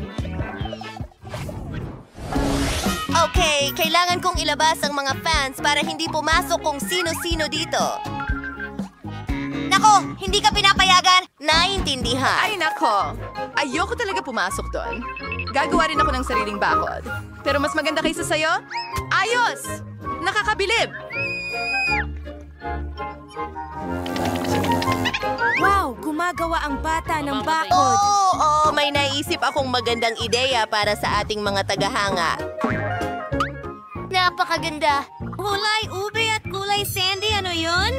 Okay, kailangan kong ilabas ang mga fans para hindi pumasok kung sino-sino dito. Nako, hindi ka pinapayagan. Naintindihan. Ay nako, ayoko talaga pumasok doon. Gagawa rin ako ng sariling bakod. Pero mas maganda kaysa sayo? Ayos! Nakakabilib! Wow! Gumagawa ang bata ng bakod. Oo, may naisip akong magandang ideya para sa ating mga tagahanga. Napakaganda! Kulay ube at kulay sandy, ano yun?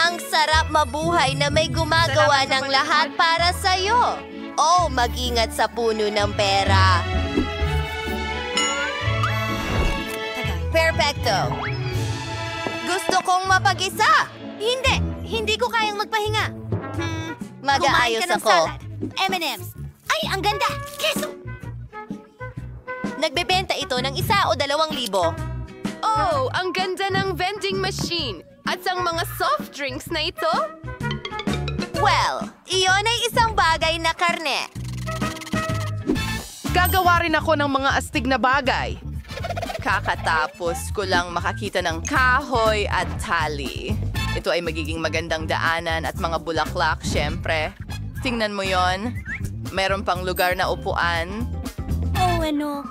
Ang sarap mabuhay na may gumagawa ng lahat para sa'yo. Oh, mag-ingat sa puno ng pera. Perfecto. Gusto kong mapag-isa. Hindi ko kayang magpahinga. Mag-aayos Kumain ka ng ako. salad. M&M's. Ay, ang ganda! Keso! Nagbebenta ito ng 1 o 2,000. Oh, ang ganda ng vending machine. At ang mga soft drinks na ito? Well, iyon ay isang bagay na karne. Gagawa rin ako ng mga astig na bagay. Kakatapos ko lang makakita ng kahoy at tali. Ito ay magiging magandang daanan at mga bulaklak, syempre. Tingnan mo yon. Meron pang lugar na upuan. Oh, ano?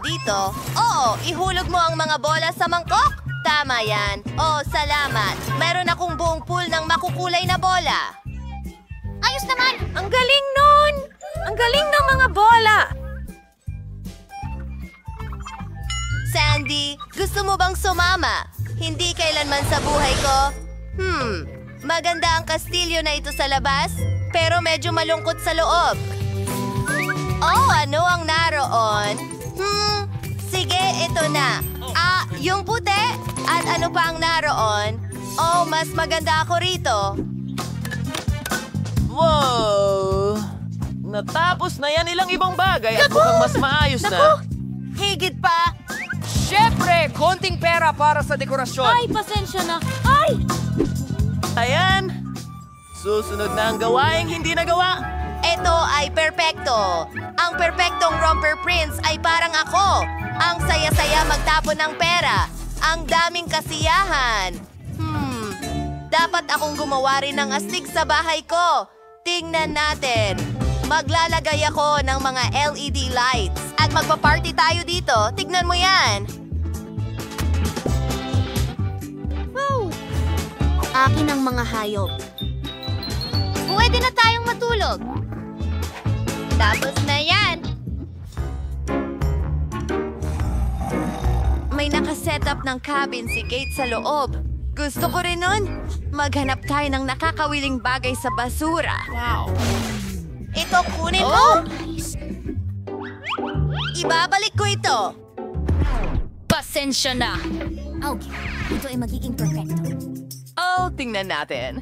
Dito. Oo, ihulog mo ang mga bola sa mangkok. Tama yan. Oh, salamat. Meron akong buong pool ng makukulay na bola. Ayos naman! Ang galing nun! Ang galing ng mga bola! Sandy, gusto mo bang sumama? Hindi kailanman sa buhay ko. Maganda ang kastilyo na ito sa labas, pero medyo malungkot sa loob. Oh, ano ang naroon? Sige, ito na. Yung puti? At ano pa ang naroon? Oh, mas maganda ako rito. Wow! Natapos na yan ilang ibang bagay at mukhang mas maayos na. Higit pa! Siyempre, konting pera para sa dekorasyon. Ay, pasensya na. Ay! Ayan! Susunod na ang gawaing hindi nagawa. Ito ay perpekto. Ang perpektong romper prince ay parang ako. Ang saya-saya magtapon ng pera. Ang daming kasiyahan. Dapat akong gumawa rin ng astig sa bahay ko. Tingnan natin. Maglalagay ako ng mga LED lights. At magpa-party tayo dito. Tignan mo yan. Akin ang mga hayop. Pwede na tayong matulog. Tapos na yan. May nakasetup ng cabin si Kate sa loob. Gusto ko rin nun. Maghanap tayo ng nakakawiling bagay sa basura. Wow. Ito, kunin mo. Ibabalik ko ito. Pasensya na. Okay, ito ay magiging perfecto. Oh, tingnan natin.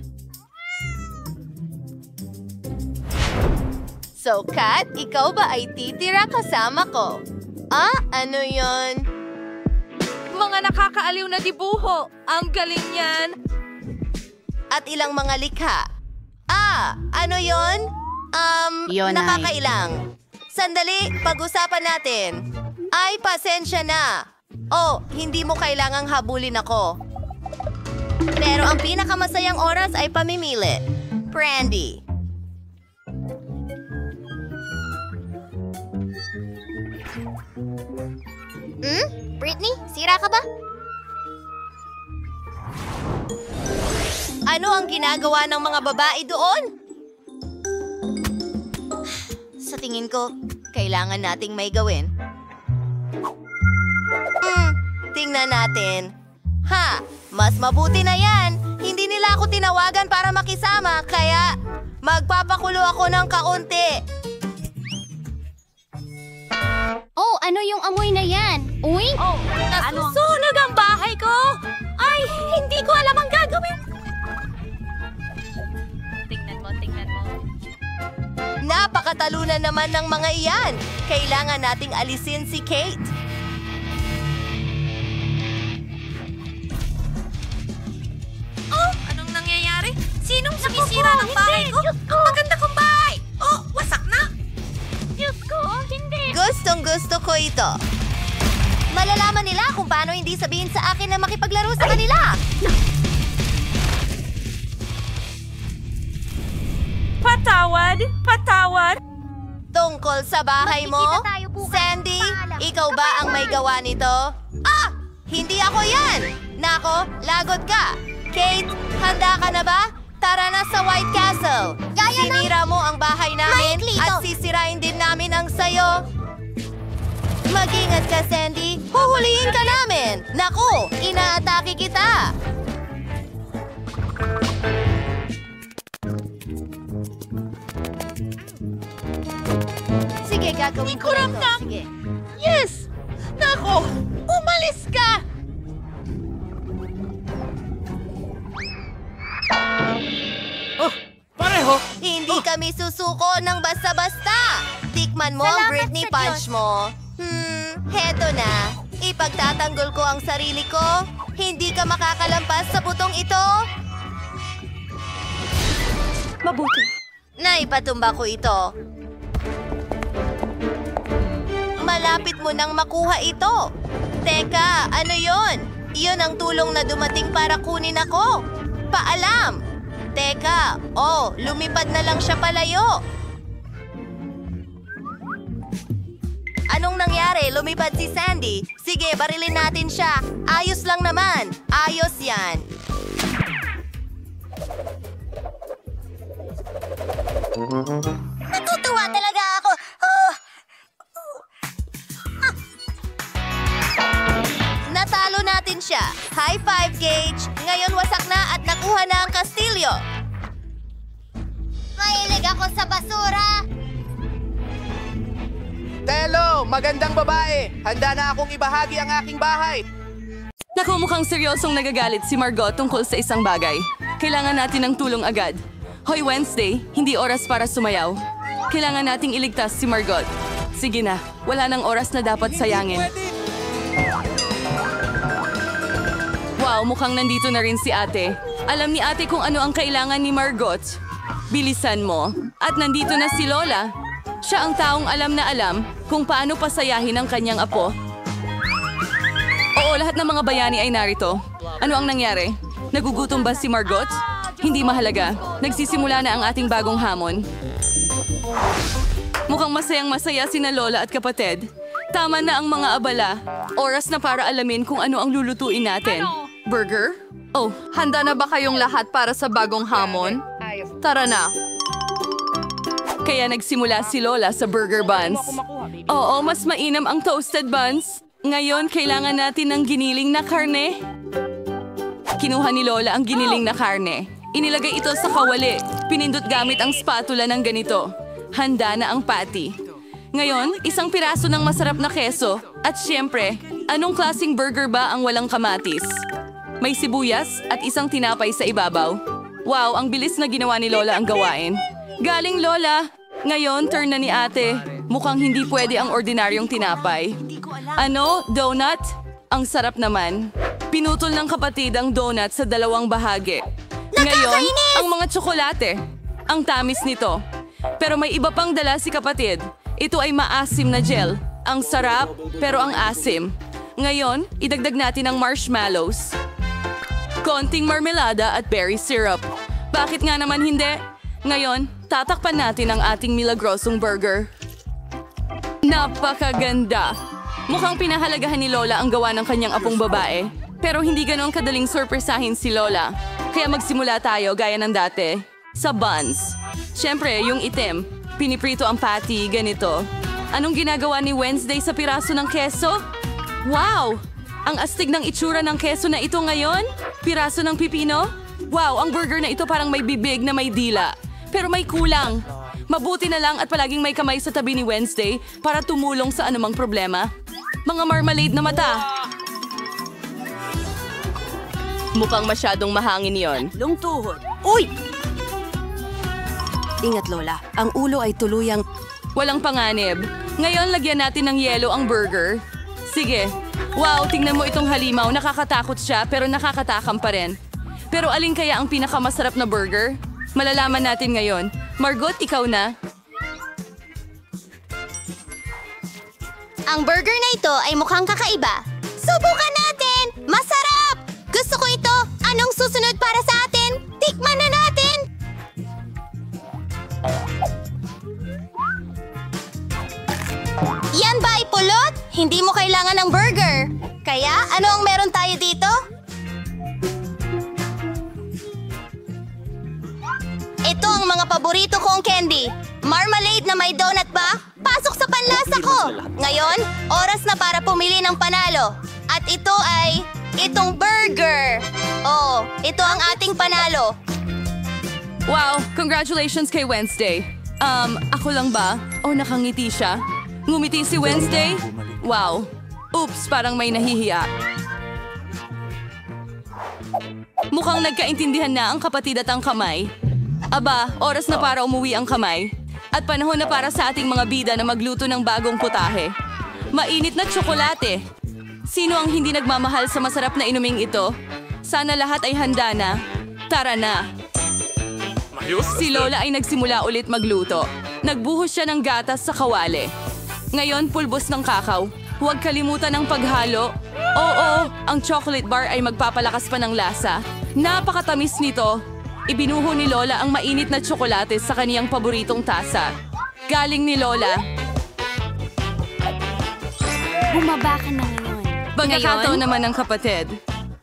So, Kat, ikaw ba ay titira kasama ko? Ano yon? Mga nakakaaliw na dibuho. Ang galing yan. At ilang mga likha. Ano yon? Yun ay- Nakakailang. Sandali, pag-usapan natin. Ay, pasensya na. Oh, hindi mo kailangang habulin ako. Pero ang pinakamasayang oras ay pamimili. Brandy. Britney, sira ka ba? Ano ang ginagawa ng mga babae doon? Sa tingin ko, kailangan nating may gawin. Tingnan natin. Mas mabuti na yan. Hindi nila ako tinawagan para makisama, kaya magpapakulo ako ng kaunti. Oh, ano yung amoy na yan? Uy? Oh, nasusunog ang bahay ko! Ay, hindi ko alam ang gagawin. Tingnan mo. Napakatalunan naman ng mga iyan. Kailangan nating alisin si Kate. Oh, anong nangyayari? Sinong sumisira ng bahay ko? Ang maganda kong bahay! Oh, wasak na! Diyos ko, hindi. Gustong-gusto ko ito. Malalaman nila kung paano hindi sabihin sa akin na makipaglaro sa kanila. Patawad. Tungkol sa bahay mo, Magkikita tayo bukas. Sandy, Paalam. ikaw ba ang may gawa nito? Hindi ako yan! Nako, lagot ka! Kate, handa ka na ba? Tara na sa White Castle! Gaya ng- Sinira mo ang bahay namin Maikli at ito. sisirain din namin ang sayo. Mag-ingat ka, Sandy. Huhulihin ka namin. Naku, inaatake kita. Sige, gagawin ko rin to. Sige. Yes! Nako! Umalis ka! Oh, pareho! Hindi kami susuko ng basta-basta. Tikman mo ang Salamat Britney sa Punch Diyos. mo. Heto na. Ipagtatanggol ko ang sarili ko. Hindi ka makakalampas sa butong ito. Mabuti. Naipatumba ko ito. malapit mo nang makuha ito. Teka, ano yon? Iyon ang tulong na dumating para kunin ako. Paalam! Teka, lumipad na lang siya palayo. Anong nangyari? Lumipad si Sandy. Sige, barilin natin siya. Ayos lang naman. Ayos yan. Natutuwa talaga ako. Natalo natin siya. High five, Gage. Ngayon wasak na at nakuha na ang kastilyo. Mahilig ako sa basura. Telo, magandang babae. Handa na akong ibahagi ang aking bahay. Naku, mukhang seryosong nagagalit si Margot tungkol sa isang bagay. Kailangan natin ng tulong agad. Hoy Wednesday, hindi oras para sumayaw. Kailangan nating iligtas si Margot. Sige na, wala nang oras na dapat sayangin. Wow, mukhang nandito na rin si ate. Alam ni ate kung ano ang kailangan ni Margot. Bilisan mo. At nandito na si Lola. Siya ang taong alam na alam kung paano pasayahin ang kanyang apo. Oo, lahat ng mga bayani ay narito. Ano ang nangyari? Nagugutom ba si Margot? Hindi mahalaga. Nagsisimula na ang ating bagong hamon. Mukhang masayang-masaya sina Lola at kapatid. Tama na ang mga abala. Oras na para alamin kung ano ang lulutuin natin. Burger? Oh, handa na ba kayong lahat para sa bagong hamon? Tara na. Kaya nagsimula si Lola sa burger buns. Oo, mas mainam ang toasted buns. Ngayon, kailangan natin ng giniling na karne. Kinuha ni Lola ang giniling na karne. Inilagay ito sa kawali. Pinindot gamit ang spatula ng ganito. Handa na ang patty. Ngayon, isang piraso ng masarap na keso. At syempre, anong klaseng burger ba ang walang kamatis? May sibuyas at isang tinapay sa ibabaw. Wow, ang bilis na ginawa ni Lola ang gawain. Galing Lola! Ngayon, turn na ni ate. Mukhang hindi pwede ang ordinaryong tinapay. Ano? Donut? Ang sarap naman. Pinutol ng kapatid ang donut sa dalawang bahagi. Ngayon, ang mga tsokolate. Ang tamis nito. Pero may iba pang dala si kapatid. Ito ay maasim na gel. Ang sarap, pero ang asim. Ngayon, idagdag natin ang marshmallows. Konting marmelada at berry syrup. Bakit nga naman hindi? Ngayon, tatakpan natin ang ating milagrosong burger. Napakaganda! Mukhang pinahalagahan ni Lola ang gawa ng kanyang apong babae. Pero hindi ganoon kadaling sorpresahin si Lola. Kaya magsimula tayo gaya ng dati. Sa buns. Siyempre, yung itim. Piniprito ang patty, ganito. Anong ginagawa ni Wednesday sa piraso ng keso? Wow! Ang astig ng itsura ng keso na ito ngayon? Piraso ng pipino? Wow, ang burger na ito parang may bibig na may dila. Pero may kulang. Mabuti na lang at palaging may kamay sa tabi ni Wednesday para tumulong sa anumang problema. Mga marmalade na mata. Mukhang masyadong mahangin yon. Lungtuhod. Uy! Ingat, Lola. Ang ulo ay tuluyang... Walang panganib. Ngayon, lagyan natin ng yelo ang burger. Sige. Wow, tingnan mo itong halimaw. Nakakatakot siya pero nakakatakam pa rin. Pero alin kaya ang pinakamasarap na burger? Malalaman natin ngayon. Margot, ikaw na. Ang burger na ito ay mukhang kakaiba. Subukan natin! Masarap! Gusto ko ito! Anong susunod para sa atin? Tikman na natin! Yan ba ay pulot? Hindi mo kailangan ng burger. Kaya, ano ang meron tayo dito? Ito ang mga paborito kong candy. Marmalade na may donut ba? Pasok sa panlasa ko! Ngayon, oras na para pumili ng panalo. At ito ay... itong burger! Oh, ito ang ating panalo. Wow, congratulations kay Wednesday. Ako lang ba? O nakangiti siya? Ngumiti si Wednesday? Wow. Oops, parang may nahihiya. Mukhang nagkaintindihan na ang kapatid at ang kamay. Aba, oras na para umuwi ang kamay. At panahon na para sa ating mga bida na magluto ng bagong putahe. Mainit na tsokolate. Sino ang hindi nagmamahal sa masarap na inuming ito? Sana lahat ay handa na. Tara na. Si Lola ay nagsimula ulit magluto. Nagbuhos siya ng gatas sa kawali. Ngayon, pulbos ng kakao. Huwag kalimutan ang paghalo. Oo, ang chocolate bar ay magpapalakas pa ng lasa. Napakatamis nito. Ibinuho ni Lola ang mainit na tsokolate sa kaniyang paboritong tasa. Galing ni Lola. Bumaba ka na ngayon. Pagkakataon naman ng kapatid.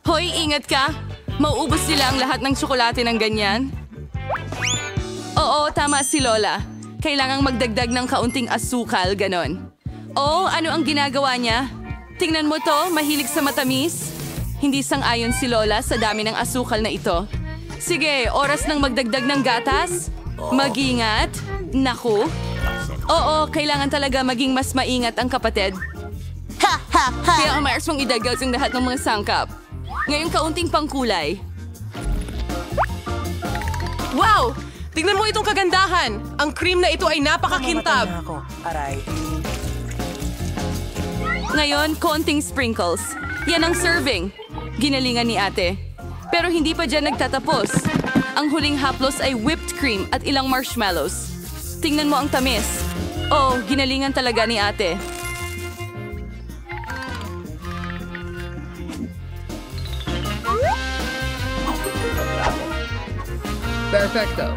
Hoy, ingat ka! Mauubos nila ang lahat ng tsokolate ng ganyan. Oo, tama si Lola. Kailangang magdagdag ng kaunting asukal, ganon. Oh, ano ang ginagawa niya? Tingnan mo to, mahilig sa matamis. Hindi sang-ayon si Lola sa dami ng asukal na ito. Sige, oras ng magdagdag ng gatas. Mag-ingat. Naku. Oo, kailangan talaga maging mas maingat ang kapatid. Kaya ang mayroon mong idagdag ang lahat ng mga sangkap. Ngayong kaunting pangkulay. Wow! Tingnan mo itong kagandahan! Ang cream na ito ay napakakintab! Ngayon, konting sprinkles. Yan ang serving. Ginalingan ni ate. Pero hindi pa dyan nagtatapos. Ang huling haplos ay whipped cream at ilang marshmallows. Tingnan mo ang tamis. Oh, ginalingan talaga ni ate. Perfecto.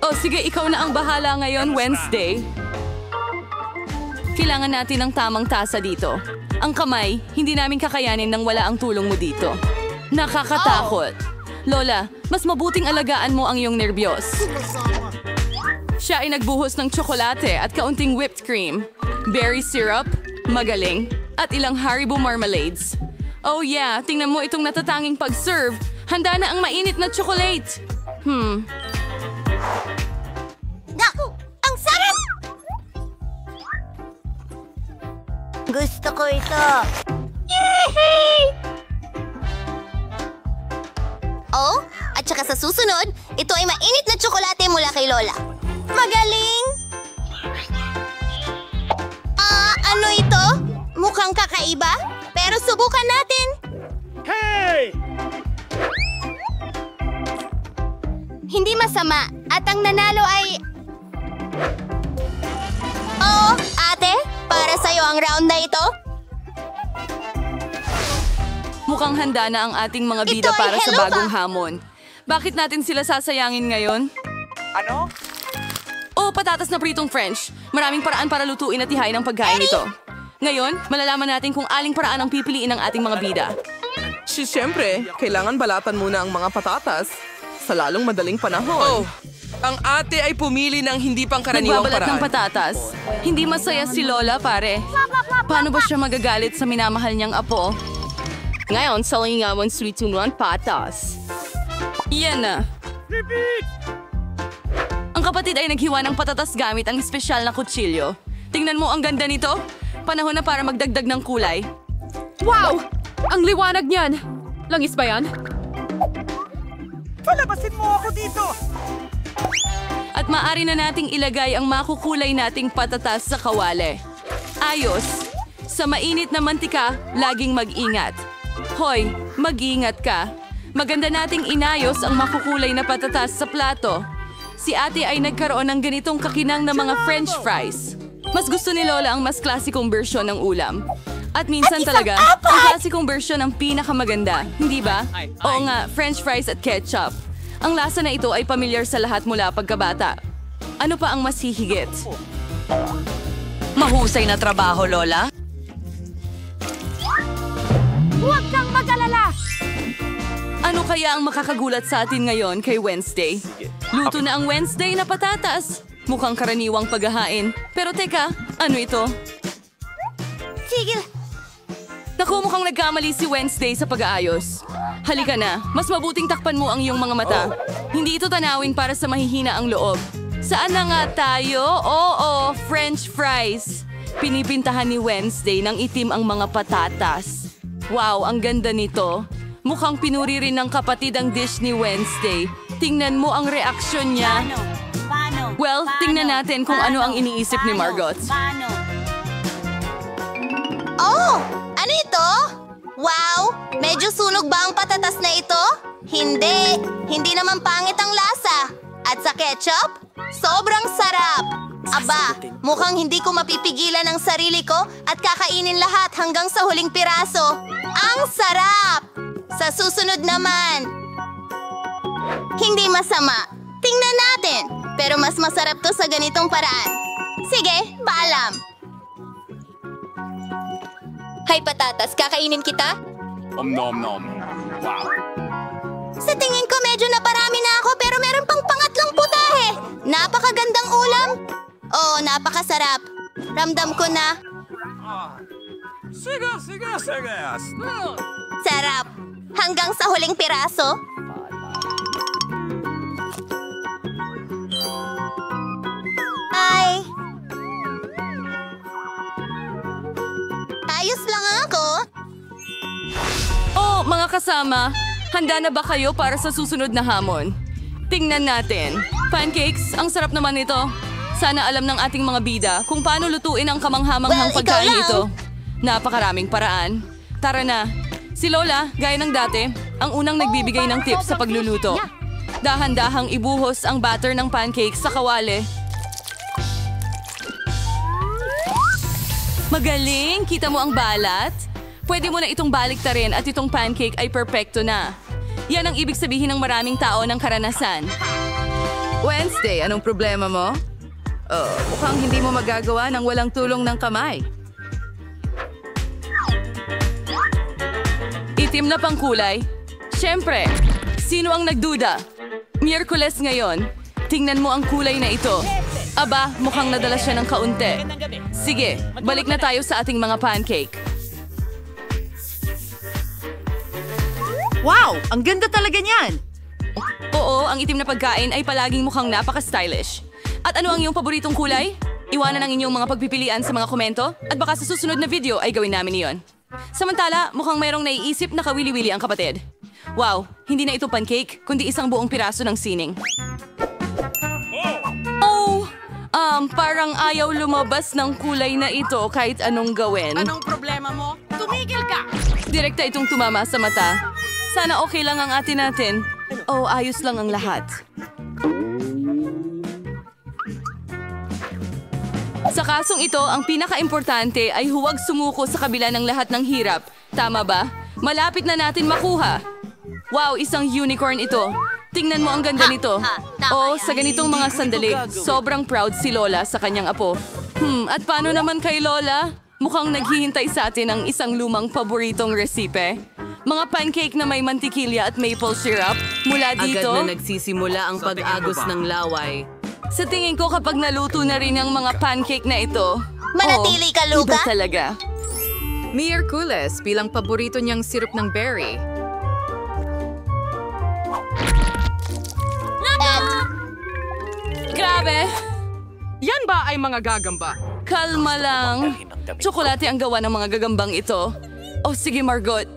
Oh, sige, ikaw na ang bahala ngayon, Wednesday. Kailangan natin ng tamang tasa dito. Ang kamay, hindi namin kakayanin nang wala ang tulong mo dito. Nakakatakot. Lola, mas mabuting alagaan mo ang iyong nervyos. Siya ay nagbuhos ng tsokolate at kaunting whipped cream, berry syrup, magaling, at ilang Haribo marmalades. Oh yeah, tingnan mo itong natatanging pag-serve. Handa na ang mainit na chocolate. Naku! Ang sarap! Gusto ko ito. Yehey! Oh, at saka sa susunod, ito ay mainit na tsokolate mula kay Lola. Magaling! Ano ito? Mukhang kakaiba, pero subukan natin. Hey! Hindi masama, at ang nanalo ay... Oh, ate, para sa'yo ang round na ito. Mukhang handa na ang ating mga bida para sa bagong hamon. Bakit natin sila sasayangin ngayon? Ano? Oh, patatas na pritong French. Maraming paraan para lutuin at ihain ang pagkain ito. Ngayon, malalaman natin kung aling paraan ang pipiliin ng ating mga bida. Siyempre, kailangan balatan muna ang mga patatas sa lalong madaling panahon. Oh, ang ate ay pumili ng hindi pangkaraniwang Nagbabalat paraan. ng patatas. Hindi masaya si Lola, pare. Paano ba siya magagalit sa minamahal niyang apo? Ngayon, salingawan sweet-tunuan patas. Yan na. Ang kapatid ay naghiwa ng patatas gamit ang espesyal na kutsilyo. Tingnan mo ang ganda nito. Panahon na para magdagdag ng kulay. Wow! Ang liwanag niyan! Langis ba yan? Palabasin mo ako dito! At maaari na nating ilagay ang makukulay nating patatas sa kawali. Ayos! Sa mainit na mantika, laging mag-ingat. Hoy, mag-ingat ka. Maganda nating inayos ang makukulay na patatas sa plato. Si ate ay nagkaroon ng ganitong kakinang na mga French fries. Mas gusto ni Lola ang mas klasikong bersyon ng ulam. At minsan talaga, ang klasikong bersyon ang pinakamaganda, hindi ba? Oo nga, French fries at ketchup. Ang lasa na ito ay pamilyar sa lahat mula pagkabata. Ano pa ang mas hihigit? Mahusay na trabaho, Lola. Huwag kang mag-alala! Ano kaya ang makakagulat sa atin ngayon kay Wednesday? Luto na ang Wednesday na patatas. Mukhang karaniwang paghahain. Pero teka, ano ito? Tigil! Naku, mukhang nagkamali si Wednesday sa pag-aayos. Halika na, mas mabuting takpan mo ang iyong mga mata. Hindi ito tanawin para sa mahihina ang loob. Saan na nga tayo? Oo, French fries. Pinipintahan ni Wednesday ng itim ang mga patatas. Wow, ang ganda nito. Mukhang pinuri rin ng kapatid ang dish ni Wednesday. Tingnan mo ang reaksyon niya. Well, tingnan natin kung ano ang iniisip ni Margot. Oh! Ano ito? Wow! Medyo sunog ba ang patatas na ito? Hindi! Hindi naman pangit ang lasa. At sa ketchup, sobrang sarap! Aba, mukhang hindi ko mapipigilan ang sarili ko at kakainin lahat hanggang sa huling piraso. Ang sarap! Sa susunod naman, hindi masama. Tingnan natin. Pero mas masarap to sa ganitong paraan. Sige, paalam. Hay patatas, kakainin kita? Nom nom. Wow. Sa tingin ko medyo naparami na ako pero meron pang pangatlong putahe. Napakagandang ulam. Oh, napakasarap. Ramdam ko na. Sige. Sarap. Hanggang sa huling piraso. Ay. Ayos lang ako. Oh, mga kasama, handa na ba kayo para sa susunod na hamon? Tingnan natin. Pancakes, ang sarap naman nito. Sana alam ng ating mga bida kung paano lutuin ang kamanghamanghang pagkain ito. Napakaraming paraan. Tara na. Si Lola, gaya ng dati, ang unang nagbibigay ng tips sa pagluluto. Dahan-dahang ibuhos ang batter ng pancakes sa kawali. Magaling! Kita mo ang balat? Pwede mo na itong baliktarin at itong pancake ay perpekto na. Yan ang ibig sabihin ng maraming tao ng karanasan. Wednesday, anong problema mo? Oh, mukhang hindi mo magagawa ng walang tulong ng kamay. Itim na pangkulay? Siyempre, sino ang nagduda? Miyerkules ngayon. Tingnan mo ang kulay na ito. Aba, mukhang nadala siya ng kaunti. Sige, balik na tayo sa ating mga pancake. Wow! Ang ganda talaga niyan! Oo, ang itim na pagkain ay palaging mukhang napaka-stylish. At ano ang iyong paboritong kulay? Iwanan ang inyong mga pagpipilian sa mga komento at baka sa susunod na video ay gawin namin iyon. Samantala, mukhang mayroong naiisip na kawili-wili ang kapatid. Wow, hindi na ito pancake, kundi isang buong piraso ng sining. Oh! Parang ayaw lumabas ng kulay na ito kahit anong gawin. Anong problema mo? Tumigil ka! Direkta itong tumama sa mata. Sana okay lang ang atin natin. Oh, ayos lang ang lahat. Sa kasong ito, ang pinaka-importante ay huwag sumuko sa kabila ng lahat ng hirap. Tama ba? Malapit na natin makuha. Wow, isang unicorn ito. Tingnan mo ang ganda nito. Oh, sa ganitong mga sandali, sobrang proud si Lola sa kanyang apo. At paano naman kay Lola? Mukhang naghihintay sa atin ang isang lumang paboritong resipe. Mga pancake na may mantikilya at maple syrup. Mula dito, Agad na nagsisimula ang pag-agos ng laway. sa tingin ko kapag naluto na rin ang mga pancake na ito, Manatili ka, Luca? iba talaga. Miyerkules bilang paborito niyang sirup ng berry. Grabe! Yan ba ay mga gagamba? Kalma lang. Tsokolate ang gawa ng mga gagambang ito. Oh, sige Margot.